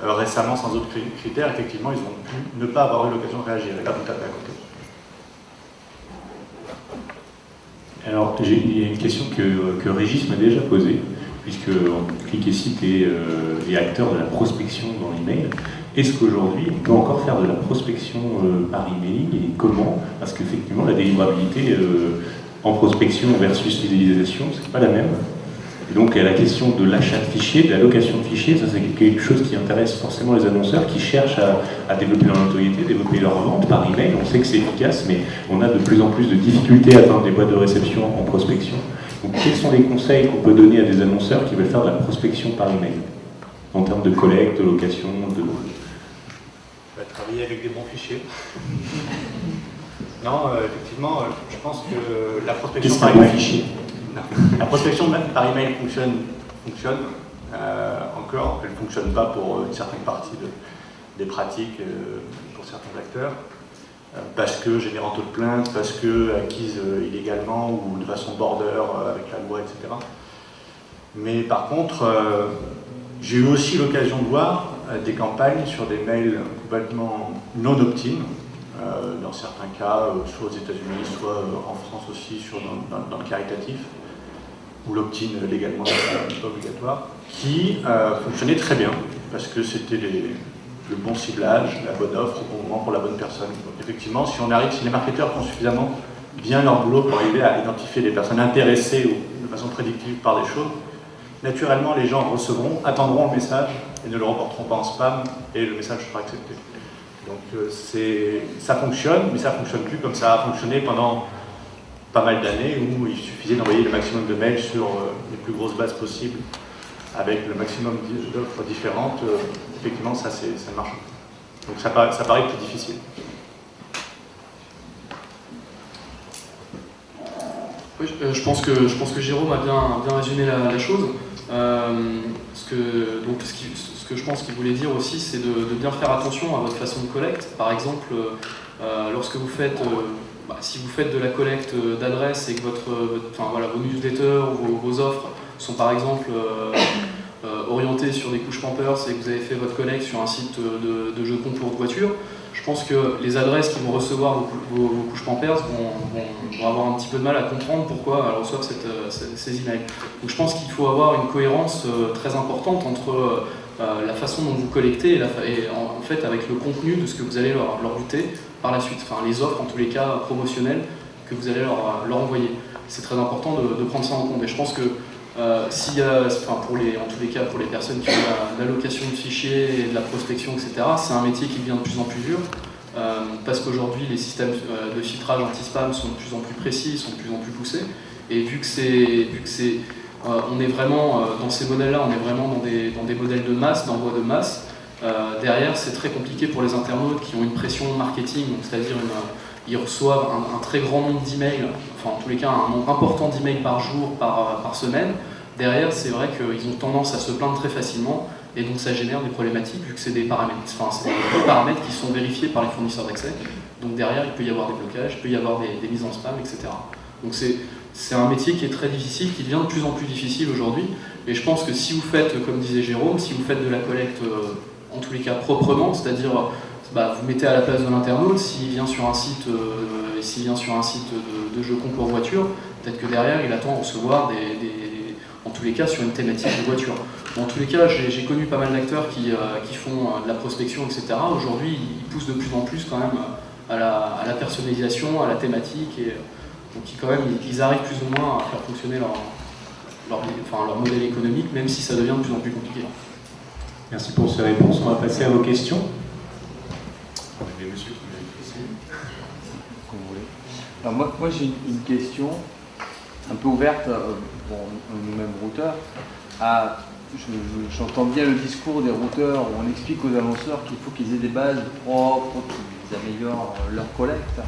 récemment sans autres critères, effectivement, ils ont pu ne pas avoir eu l'occasion de réagir. Et là, vous tapez à côté. Alors, il y a une question que Régis m'a déjà posée, puisque ClickEsite est acteur de la prospection dans l'email. Est-ce qu'aujourd'hui, on peut encore faire de la prospection par emailing et comment? Parce qu'effectivement, la délivrabilité en prospection versus fidélisation, c'est pas la même. Et donc, il y a la question de l'achat de fichiers, de la location de fichiers. Ça, c'est quelque chose qui intéresse forcément les annonceurs qui cherchent à développer leur notoriété, développer leur vente par email. On sait que c'est efficace, mais on a de plus en plus de difficultés à atteindre des boîtes de réception en prospection. Donc, quels sont les conseils qu'on peut donner à des annonceurs qui veulent faire de la prospection par email en termes de collecte, de location, Travailler avec des bons fichiers. Non, effectivement, je pense que la prospection par email, la prospection par email fonctionne. Encore, elle ne fonctionne pas pour une certaine partie des pratiques pour certains acteurs, parce que générant taux de plainte, parce que acquise illégalement ou de façon border avec la loi, etc. Mais par contre, j'ai eu aussi l'occasion de voir des campagnes sur des mails complètement non opt-in, dans certains cas, soit aux États-Unis, soit en France aussi, dans le caritatif, où l'opt-in légalement n'est pas obligatoire, qui fonctionnait très bien, parce que c'était le bon ciblage, la bonne offre, au bon moment pour la bonne personne. Donc effectivement, si les marketeurs font suffisamment bien leur boulot pour arriver à identifier des personnes intéressées ou de façon prédictive par des choses, naturellement les gens recevront, attendront le message et ne le reporteront pas en spam et le message sera accepté. Donc ça fonctionne, mais ça ne fonctionne plus comme ça a fonctionné pendant pas mal d'années où il suffisait d'envoyer le maximum de mails sur les plus grosses bases possibles avec le maximum d'offres différentes. Effectivement, ça ne marche pas. Donc ça paraît plus difficile. Oui, je pense que Jérôme a bien résumé la chose. Ce que je pense qu'il voulait dire aussi, c'est de bien faire attention à votre façon de collecte. Par exemple, lorsque vous faites, si vous faites de la collecte d'adresses et que vos newsletters ou vos offres sont par exemple orientées sur des couches Pampers et que vous avez fait votre collecte sur un site de jeux de concours de voitures, je pense que les adresses qui vont recevoir vos couches Pampers vont avoir un petit peu de mal à comprendre pourquoi elles reçoivent ces emails. Donc je pense qu'il faut avoir une cohérence très importante entre la façon dont vous collectez et en fait avec le contenu de ce que vous allez leur buter par la suite, enfin les offres en tous les cas promotionnelles que vous allez leur envoyer. C'est très important de prendre ça en compte. Et je pense que s'il y a, en tous les cas pour les personnes qui ont l'allocation de fichiers et de la prospection, etc., c'est un métier qui devient de plus en plus dur parce qu'aujourd'hui les systèmes de filtrage anti-spam sont de plus en plus précis, sont de plus en plus poussés. Et vu que on est vraiment dans ces modèles-là, on est vraiment dans des modèles de masse, d'envoi de masse. Derrière, c'est très compliqué pour les internautes qui ont une pression marketing, c'est-à-dire ils reçoivent un très grand nombre d'emails, enfin en tous les cas un nombre important d'emails par jour, par semaine. Derrière, c'est vrai qu'ils ont tendance à se plaindre très facilement et donc ça génère des problématiques vu que c'est des paramètres qui sont vérifiés par les fournisseurs d'accès. Donc derrière, il peut y avoir des blocages, il peut y avoir des mises en spam, etc. Donc c'est un métier qui est très difficile, qui devient de plus en plus difficile aujourd'hui. Et je pense que si vous faites, comme disait Jérôme, si vous faites de la collecte en tous les cas proprement, c'est-à-dire vous mettez à la place de l'internaute, s'il vient sur un site, de jeux concours voiture, peut-être que derrière il attend de recevoir en tous les cas sur une thématique de voiture. En tous les cas, j'ai connu pas mal d'acteurs qui font de la prospection, etc. Aujourd'hui, ils poussent de plus en plus quand même à la personnalisation, à la thématique, et donc ils arrivent plus ou moins à faire fonctionner leur modèle économique, même si ça devient de plus en plus compliqué. Merci pour ces réponses. On va passer à vos questions. Monsieur Alors moi j'ai une question un peu ouverte pour nous-mêmes routeurs. J'entends bien le discours des routeurs où on explique aux annonceurs qu'il faut qu'ils aient des bases propres, qu'ils améliorent leur collecte.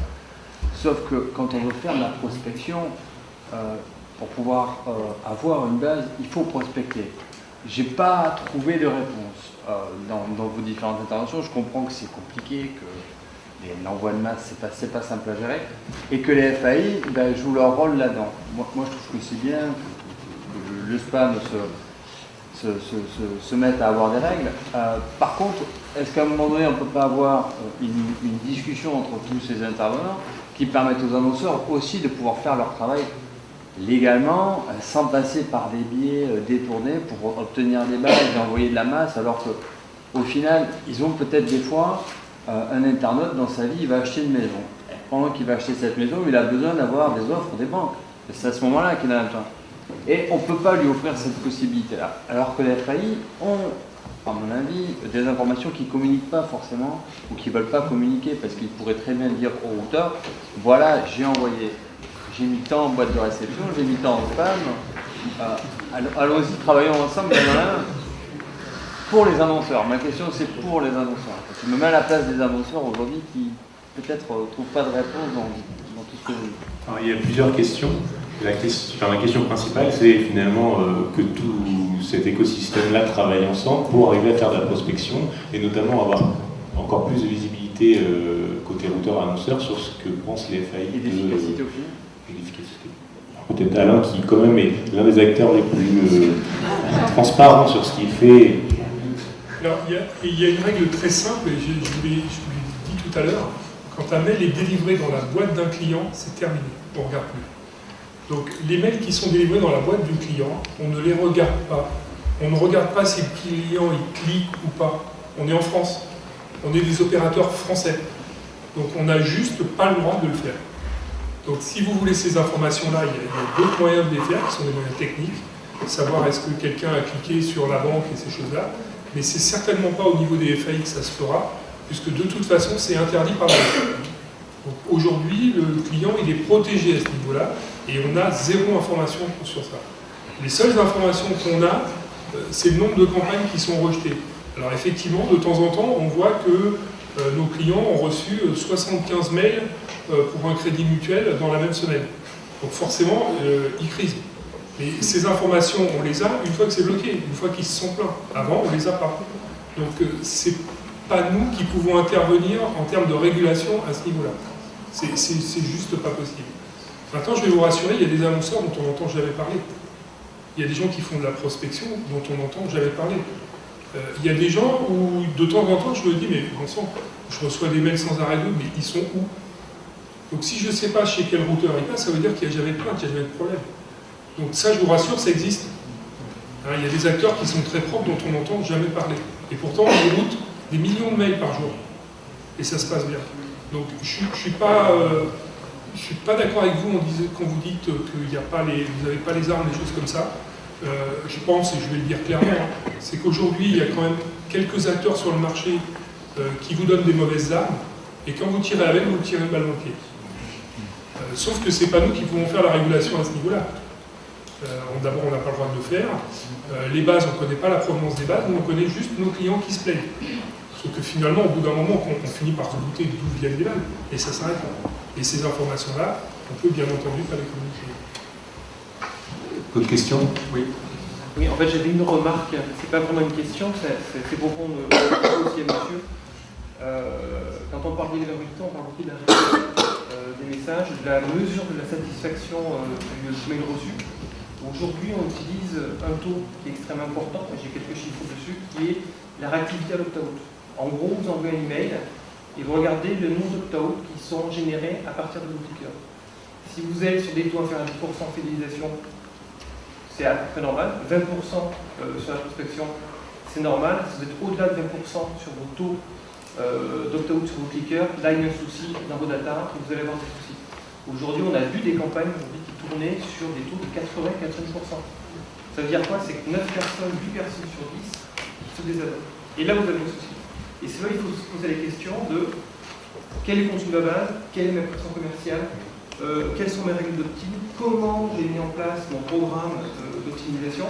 Sauf que quand on veut faire de la prospection, pour pouvoir avoir une base, il faut prospecter. J'ai pas trouvé de réponse dans vos différentes interventions. Je comprends que c'est compliqué, que l'envoi de masse, c'est pas simple à gérer, et que les FAI jouent leur rôle là-dedans. Moi, je trouve que c'est bien que le spam se mette à avoir des règles. Par contre, est-ce qu'à un moment donné, on ne peut pas avoir une discussion entre tous ces intervenants qui permettent aux annonceurs aussi de pouvoir faire leur travail légalement, sans passer par des biais détournés pour obtenir des bases et envoyer de la masse, alors qu'au final, ils ont peut-être des fois un internaute dans sa vie, il va acheter une maison. Pendant qu'il va acheter cette maison, il a besoin d'avoir des offres des banques. Et c'est à ce moment-là qu'il en a besoin. Et on ne peut pas lui offrir cette possibilité-là. Alors que les FAI ont, à mon avis, des informations qu'ils ne communiquent pas forcément, ou qu'ils ne veulent pas communiquer, parce qu'ils pourraient très bien dire au routeur, voilà, j'ai mis tant en boîte de réception, j'ai mis tant en spam, allons-y, travaillons ensemble, pour les annonceurs. Ma question, c'est pour les annonceurs. Je me mets à la place des annonceurs aujourd'hui qui, peut-être, ne trouvent pas de réponse dans tout ce que je dis. Alors, il y a plusieurs questions. La question principale, c'est finalement que tout cet écosystème-là travaille ensemble pour arriver à faire de la prospection et notamment avoir encore plus de visibilité côté routeur-annonceur sur ce que pensent les FAI. Et d'efficacité au final. Et d'efficacité. Peut-être Alain qui quand même est l'un des acteurs les plus transparents sur ce qu'il fait. Alors, il y a une règle très simple, et je vous l'ai dit tout à l'heure, quand un mail est délivré dans la boîte d'un client, c'est terminé, on ne regarde plus. Donc les mails qui sont délivrés dans la boîte du client, on ne les regarde pas. On ne regarde pas si le client il clique ou pas. On est en France, on est des opérateurs français. Donc on n'a juste pas le droit de le faire. Donc si vous voulez ces informations-là, il y a d'autres moyens de les faire, qui sont des moyens techniques. Savoir est-ce que quelqu'un a cliqué sur la banque et ces choses-là. Mais c'est certainement pas au niveau des FAI que ça se fera, puisque de toute façon c'est interdit par la loi. Donc aujourd'hui, le client il est protégé à ce niveau-là, et on a zéro information sur ça. Les seules informations qu'on a, c'est le nombre de campagnes qui sont rejetées. Alors effectivement, de temps en temps, on voit que nos clients ont reçu 75 mails pour un crédit mutuel dans la même semaine. Donc forcément, ils crisent. Mais ces informations, on les a une fois que c'est bloqué, une fois qu'ils se sont plaints. Avant, on ne les a pas. Donc c'est pas nous qui pouvons intervenir en termes de régulation à ce niveau-là. C'est juste pas possible. Maintenant, je vais vous rassurer, il y a des annonceurs dont on n'entend jamais parler. Il y a des gens qui font de la prospection dont on n'entend jamais parler. Il y a des gens où, de temps en temps, je me dis, mais bon sang, je reçois des mails sans arrêt mais ils sont où? Donc si je ne sais pas chez quel routeur il passe, ça veut dire qu'il n'y a jamais de plainte, il n'y a jamais de problème. Donc ça, je vous rassure, ça existe. Hein, il y a des acteurs qui sont très propres dont on n'entend jamais parler. Et pourtant, on route des millions de mails par jour. Et ça se passe bien. Donc je ne suis pas d'accord avec vous quand vous dites que vous n'avez pas les armes, des choses comme ça. Je pense, et je vais le dire clairement, c'est qu'aujourd'hui, il y a quand même quelques acteurs sur le marché qui vous donnent des mauvaises armes, et quand vous tirez avec, vous tirez le balle dans le pied. Sauf que ce n'est pas nous qui pouvons faire la régulation à ce niveau-là. D'abord, on n'a pas le droit de le faire. Les bases, on ne connaît pas la provenance des bases, nous, on connaît juste nos clients qui se plaignent. Sauf que finalement, au bout d'un moment, on finit par se douter d'où viennent les bases, et ça s'arrête là. Et ces informations-là, on peut bien entendu pas les communiquer. D'autres questions? Oui. Oui, en fait, j'avais une remarque, c'est pas vraiment une question, c'est pour répondre aussi à monsieur. Quand on parle d'éligibilité, on parle beaucoup de la réponse des messages, de la mesure de la satisfaction du mail reçu. Aujourd'hui, on utilise un taux qui est extrêmement important, j'ai quelques chiffres dessus, qui est la réactivité à l'opt-out. En gros, vous envoyez un email et vous regardez le nombre d'opt-out qui sont générés à partir de vos cliqueurs. Si vous êtes sur des taux inférieurs à 10% de fidélisation, c'est à peu près normal. 20% sur la prospection, c'est normal. Si vous êtes au-delà de 20% sur vos taux d'opt-out sur vos cliqueurs, là il y a un souci dans vos data et vous allez avoir des soucis. Aujourd'hui, on a vu des campagnes qui tournaient sur des taux de 80-90%. Ça veut dire quoi? C'est que 9 personnes, 8 personnes sur 10 se désabonnent. Et là, vous avez un souci. Et c'est là qu'il faut se poser la question de quel est le contenu de la base, quelle est ma pression commerciale, quelles sont mes règles d'opt-in, comment j'ai mis en place mon programme d'optimisation.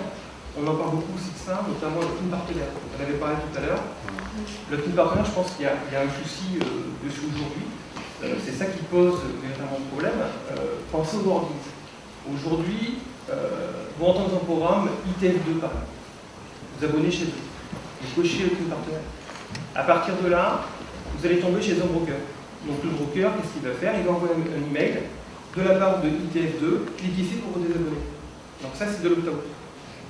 On en parle beaucoup aussi de ça, notamment l'opt-in partenaire. On avait parlé tout à l'heure. L'opt-in partenaire, je pense qu'il y a un souci dessus aujourd'hui. C'est ça qui pose véritablement problème. Pensez aux warnings. Aujourd'hui, vous rentrez dans un programme ITF2 par exemple. Vous abonnez chez eux. Vous cochez l'opt-in partenaire. À partir de là, vous allez tomber chez un broker. Donc le broker, qu'est-ce qu'il va faire? Il va envoyer un email de la part de ITF2, cliquez ici pour vous désabonner. Donc ça, c'est de l'opt-out.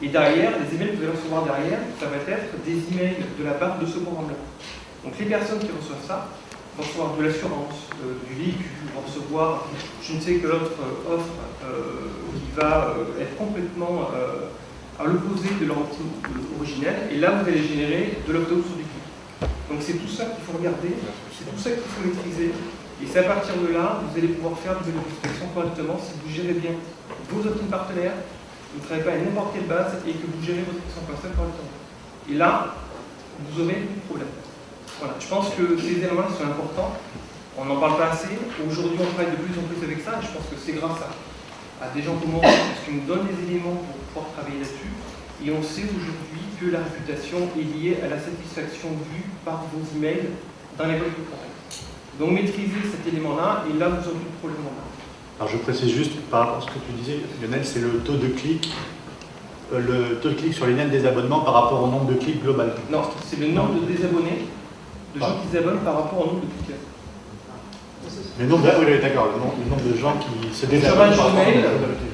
Et derrière, les emails que vous allez recevoir derrière, ça va être des emails de la part de ce programme-là. Donc les personnes qui reçoivent ça vont recevoir de l'assurance, du véhicule, vont recevoir je ne sais quelle autre offre qui va être complètement à l'opposé de leur opt-in originel. Et là, vous allez générer de l'opt-out sur du clic. Donc c'est tout ça qu'il faut regarder, c'est tout ça qu'il faut maîtriser. Et c'est à partir de là, vous allez pouvoir faire de la prospection correctement si vous gérez bien vos opt-in partenaires, vous ne travaillez pas à n'importe quelle base et que vous gérez votre prospection commerciale correctement. Et là, vous aurez plus de problème. Voilà, je pense que ces éléments sont importants. On n'en parle pas assez. Aujourd'hui, on travaille de plus en plus avec ça et je pense que c'est grâce à des gens comme moi qui nous donnent les éléments pour pouvoir travailler là-dessus. Et on sait aujourd'hui que la réputation est liée à la satisfaction vue par vos emails dans les boîtes de contact. Donc maîtrisez cet élément-là et là vous aurez plus de problème. Alors je précise juste par rapport à ce que tu disais, Lionel, c'est le taux de clic sur les liens de désabonnement par rapport au nombre de clics global. Non, c'est le nombre de désabonnés, de gens qui s'abonnent par rapport au nombre de cliqueurs. Le nombre oui, d'accord, le nombre de gens qui se désabonnent. Je reçois un mail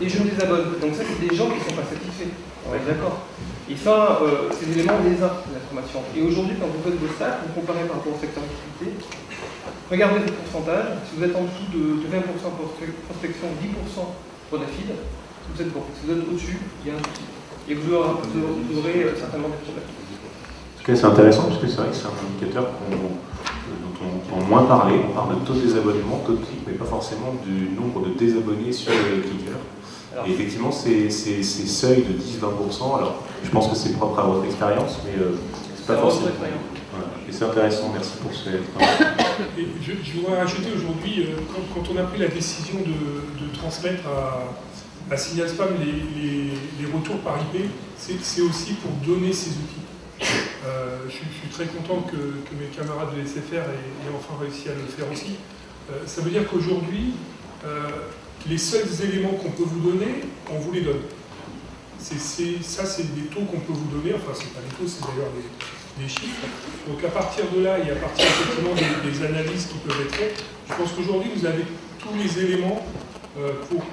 et je me désabonne. Donc ça, c'est des gens qui ne sont pas satisfaits. On est d'accord. Et ça, ces éléments, on les a, l'information. Et aujourd'hui, quand vous faites vos stats, vous comparez par rapport au secteur d'activité, regardez le pourcentage. Si vous êtes en dessous de 20% prospection, 10% pour la feed, vous êtes bon. Si vous êtes au-dessus, il y a un souci. Et vous aurez certainement des problèmes. En tout cas, c'est intéressant parce que c'est vrai que c'est un indicateur dont on entend moins parler. On parle de taux de désabonnement, taux de clic, mais pas forcément du nombre de désabonnés sur les cliqueurs. Et effectivement, ces seuils de 10-20%, alors je pense que c'est propre à votre expérience, mais c'est pas forcément. Voilà. Et c'est intéressant, merci pour ce travail. Je voudrais rajouter aujourd'hui, quand on a pris la décision de transmettre à Signal Spam les retours par IP, c'est aussi pour donner ces outils. Je suis très content que mes camarades de SFR aient enfin réussi à le faire aussi. Ça veut dire qu'aujourd'hui, les seuls éléments qu'on peut vous donner, on vous les donne. Ça, c'est des taux qu'on peut vous donner, enfin, c'est pas des taux, c'est d'ailleurs des chiffres. Donc, à partir de là, et à partir effectivement des analyses qui peuvent être faites, je pense qu'aujourd'hui, vous avez tous les éléments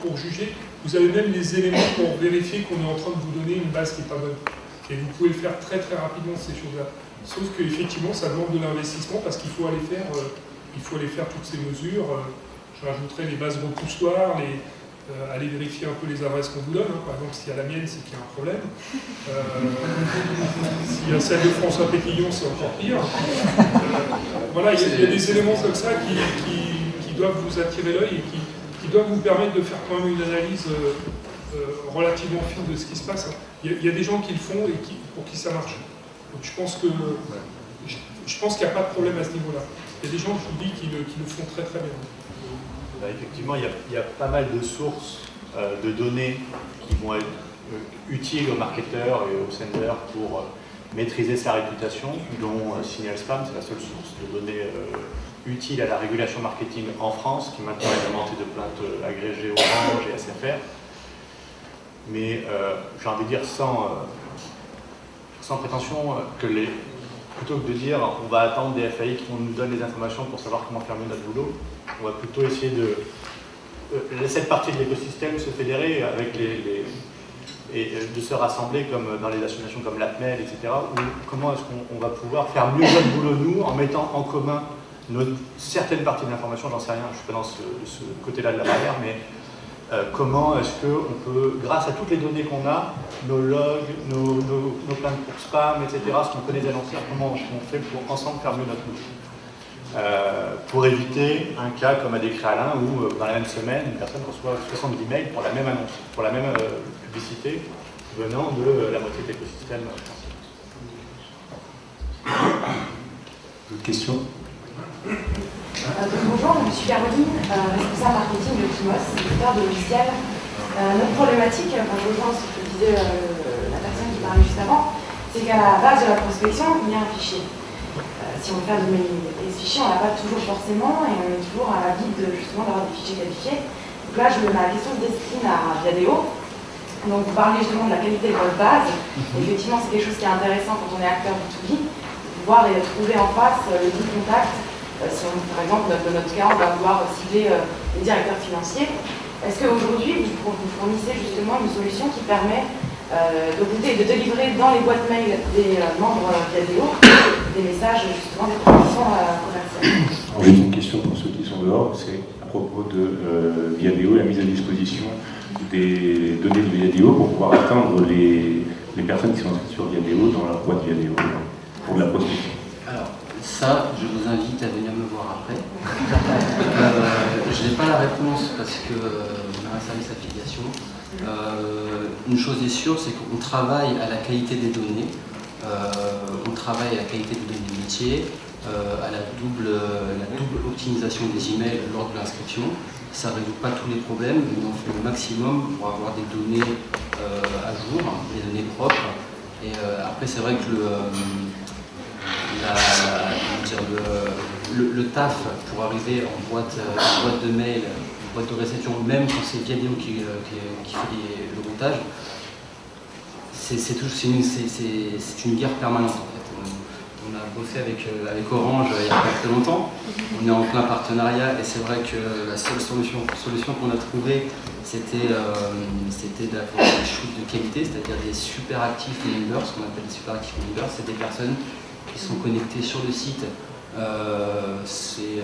pour juger. Vous avez même les éléments pour vérifier qu'on est en train de vous donner une base qui n'est pas bonne. Et vous pouvez le faire très très rapidement, ces choses-là. Sauf qu'effectivement, ça demande de l'investissement parce qu'il faut aller faire toutes ces mesures. Je rajouterai les bases repoussoirs, aller vérifier un peu les adresses qu'on vous donne. Hein. Par exemple, s'il y a la mienne, c'est qu'il y a un problème. S'il y a celle de François Pétillon, c'est encore pire. Voilà, il y a des éléments comme ça qui doivent vous attirer l'œil et qui doivent vous permettre de faire quand même une analyse relativement fine de ce qui se passe. Il y a des gens qui le font et pour qui ça marche. Donc je pense qu'il n'y a pas de problème à ce niveau-là. Il y a des gens, je vous dis, qui le font très très bien. Là, effectivement, il y a pas mal de sources de données qui vont être utiles aux marketeurs et aux senders pour maîtriser sa réputation, dont Signal Spam, c'est la seule source de données utiles à la régulation marketing en France, qui maintenant est alimentée de plaintes agrégées Orange et SFR. Mais j'ai envie de dire sans prétention plutôt que de dire on va attendre des FAI qui nous donnent les informations pour savoir comment faire mieux notre boulot, on va plutôt essayer de laisser cette partie de l'écosystème se fédérer avec et de se rassembler comme dans les associations comme l'APMEL, etc. Où comment est-ce qu'on va pouvoir faire mieux notre boulot nous en mettant en commun certaines parties de l'information, j'en sais rien, je ne suis pas dans ce côté-là de la barrière, mais comment est-ce qu'on peut, grâce à toutes les données qu'on a, nos logs, nos plaintes pour spam, etc., ce qu'on peut les annoncer, comment on fait pour ensemble faire mieux notre boulot. Pour éviter un cas comme a décrit Alain, où dans la même semaine, une personne reçoit 70 mails pour la même annonce, pour la même publicité, venant de la moitié de l'écosystème français. D'autres questions? Bonjour, je suis Caroline, responsable marketing de Kimos, éditeur de logiciels. Notre problématique, quand je rejoins ce que disait la personne qui parlait juste avant, c'est qu'à la base de la prospection, il y a un fichier. Si on veut faire du mailing, et ce fichier, on l'a pas toujours forcément, et on est toujours à la vide justement d'avoir des fichiers qualifiés. Donc là, ma question se destine à Viadeo. Donc vous parlez justement de la qualité de votre base. Effectivement, c'est quelque chose qui est intéressant quand on est acteur B2B, de pouvoir trouver en face le bon contact. Si on, par exemple, dans notre cas, on va vouloir cibler les directeurs financiers, est-ce qu'aujourd'hui, vous fournissez justement une solution qui permet de délivrer dans les boîtes mail des membres Viadeo des messages, justement, des propositions commerciales? J'ai une question pour ceux qui sont dehors, c'est à propos de Viadeo, la mise à disposition des données de Viadeo pour pouvoir atteindre les personnes qui sont inscrites sur Viadeo dans leur boîte Viadeo pour la prospection. Alors, ça, je vous invite à venir me voir après. Je n'ai pas la réponse parce qu'on a un service affiliation. Une chose est sûre, c'est qu'on travaille à la qualité des données, on travaille à la qualité des données métiers, à la double optimisation des emails lors de l'inscription. Ça ne résout pas tous les problèmes, mais on fait le maximum pour avoir des données à jour, des données propres. Et après, c'est vrai que le taf pour arriver en boîte de mail, en boîte de réception, même quand c'est Viadeo qui fait le montage, c'est une guerre permanente en fait. On a bossé avec Orange il n'y a pas très longtemps, on est en plein partenariat et c'est vrai que la seule solution qu'on a trouvée c'était d'avoir des shoots de qualité, c'est-à-dire des super actifs members, ce qu'on appelle des super actifs members, c'est des personnes qui sont connectés sur le site ces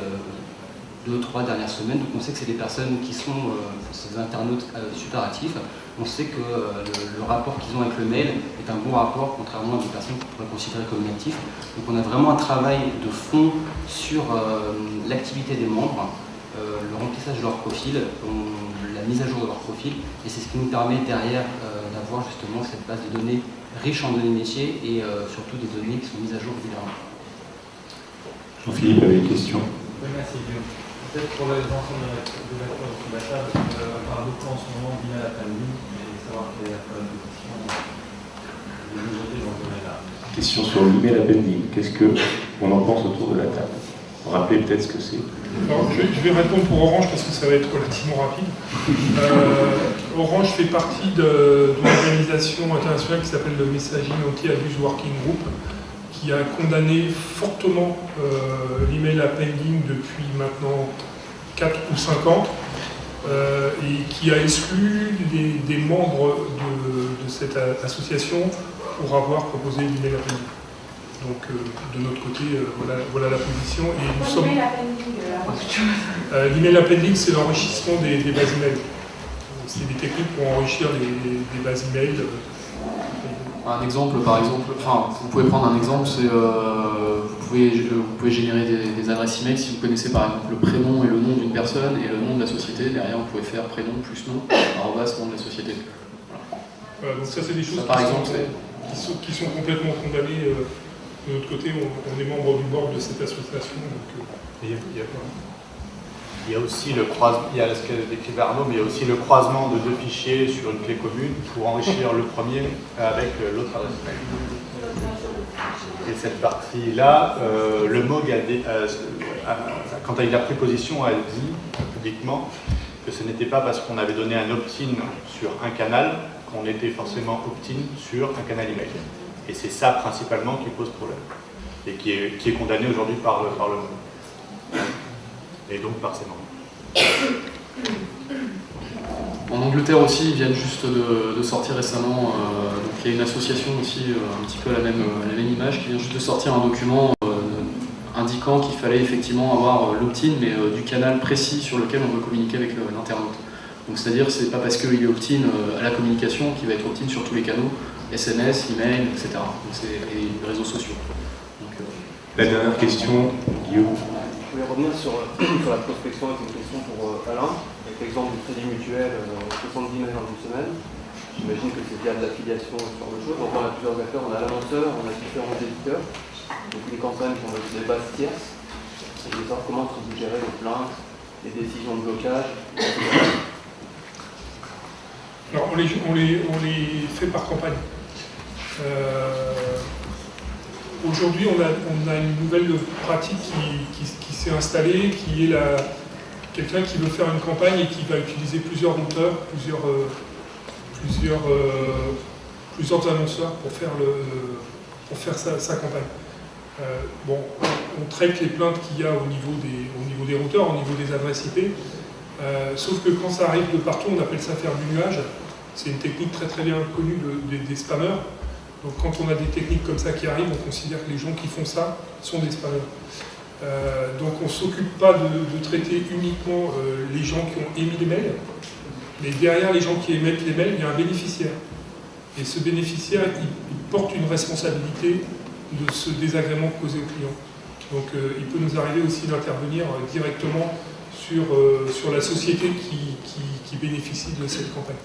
2-3 dernières semaines. Donc on sait que c'est des personnes qui sont ces internautes super actifs. On sait que le rapport qu'ils ont avec le mail est un bon rapport, contrairement à des personnes qu'on pourrait considérer comme inactifs. Donc on a vraiment un travail de fond sur l'activité des membres, le remplissage de leur profil, la mise à jour de leur profil, et c'est ce qui nous permet derrière d'avoir justement cette base de données riche en données métiers et surtout des données qui sont mises à jour régulièrement. Jean-Philippe avait une question. Oui, merci. Peut-être pour les ensemble de l'acteur sur la table, paradoxalement en ce moment, via la pandémie, mais savoir quelle est la position des nouveautés dans ce domaine-là. Question sur l'email appending. Qu'est-ce qu'on en pense autour de la table? Vous rappelez peut-être ce que c'est? Je vais répondre pour Orange parce que ça va être relativement rapide. Orange fait partie d'une organisation internationale qui s'appelle le Messaging Anti-Abuse Working Group, qui a condamné fortement l'email appending depuis maintenant 4 ou 5 ans et qui a exclu des membres de cette association pour avoir proposé l'email appending. Donc de notre côté, voilà la position. L'email appending, c'est l'enrichissement des bases email. C'est des techniques pour enrichir des bases email. Un exemple, par exemple, vous pouvez prendre un exemple, c'est vous pouvez générer des adresses email si vous connaissez par exemple le prénom et le nom d'une personne et le nom de la société. Derrière, vous pouvez faire prénom plus nom, arrobas nom de la société. Voilà, donc ça, c'est des choses ça, par exemple, qui sont complètement condamnées. De notre côté, on est membre du board de cette association, donc il y a pas. Il y a aussi le croisement, il y a ce que décrivait Arnaud, mais il y a aussi le croisement de deux fichiers sur une clé commune pour enrichir le premier avec l'autre adresse mail. Et cette partie-là, le MOG, quand il a pris position, a dit publiquement que ce n'était pas parce qu'on avait donné un opt-in sur un canal qu'on était forcément opt-in sur un canal email. Et c'est ça principalement qui pose problème et qui est condamné aujourd'hui par le MOG. Et donc par ses membres. En Angleterre aussi, ils viennent juste de sortir récemment, donc il y a une association aussi, un petit peu à la même image, qui vient juste de sortir un document indiquant qu'il fallait effectivement avoir l'opt-in, mais du canal précis sur lequel on veut communiquer avec l'internaute. Donc c'est-à-dire que c'est pas parce qu'il est opt-in à la communication qu'il va être opt-in sur tous les canaux, SMS, email, etc. Donc et les réseaux sociaux. Donc, la dernière question, Guillaume. Je voulais revenir sur la prospection avec une question pour Alain, avec l'exemple du crédit mutuel, 70 mails en une semaine. J'imagine que c'est via de l'affiliation, ce genre de choses. Donc on a plusieurs acteurs, on a l'annonceur, on a différents éditeurs, donc les campagnes qui ont des bases tierces. Et je veux savoir comment vous gérez les plaintes, les décisions de blocage, etc. Alors on les fait par campagne. Aujourd'hui, on a une nouvelle pratique qui s'est installée, qui est quelqu'un qui veut faire une campagne et qui va utiliser plusieurs routeurs, plusieurs annonceurs pour faire sa campagne. Bon, on traite les plaintes qu'il y a au niveau des routeurs, au niveau des adresses IP, sauf que quand ça arrive de partout, on appelle ça faire du nuage. C'est une technique très très bien connue des spammers. Donc quand on a des techniques comme ça qui arrivent, on considère que les gens qui font ça sont des spammers. Donc on ne s'occupe pas de traiter uniquement les gens qui ont émis les mails, mais derrière les gens qui émettent les mails, il y a un bénéficiaire. Et ce bénéficiaire, il porte une responsabilité de ce désagrément causé au client. Donc il peut nous arriver aussi d'intervenir directement sur la société qui bénéficie de cette campagne.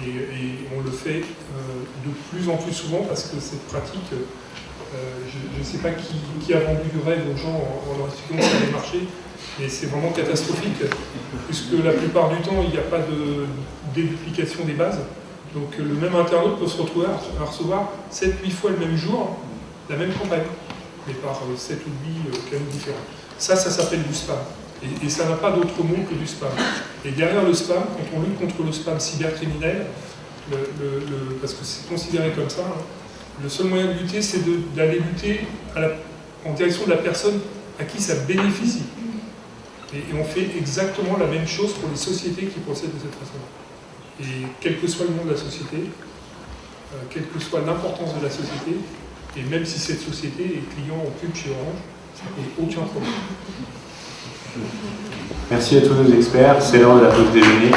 Et on le fait de plus en plus souvent parce que cette pratique, je ne sais pas qui a vendu du rêve aux gens en leur expliquant que ça allait marcher, mais c'est vraiment catastrophique, puisque la plupart du temps, il n'y a pas de déduplication des bases. Donc le même internaute peut se retrouver à recevoir 7-8 fois le même jour la même campagne, mais par 7 ou 8 canaux différents. Ça s'appelle du spam. Et ça n'a pas d'autre mot que du spam. Et derrière le spam, quand on lutte contre le spam cybercriminel, parce que c'est considéré comme ça, hein, le seul moyen de lutter, c'est d'aller lutter en direction de la personne à qui ça bénéficie. Et on fait exactement la même chose pour les sociétés qui procèdent de cette façon-là. Et quel que soit le nom de la société, quelle que soit l'importance de la société, et même si cette société est client en pub chez Orange, ça ne pose aucun problème. Merci à tous nos experts, c'est l'heure de la pause déjeuner.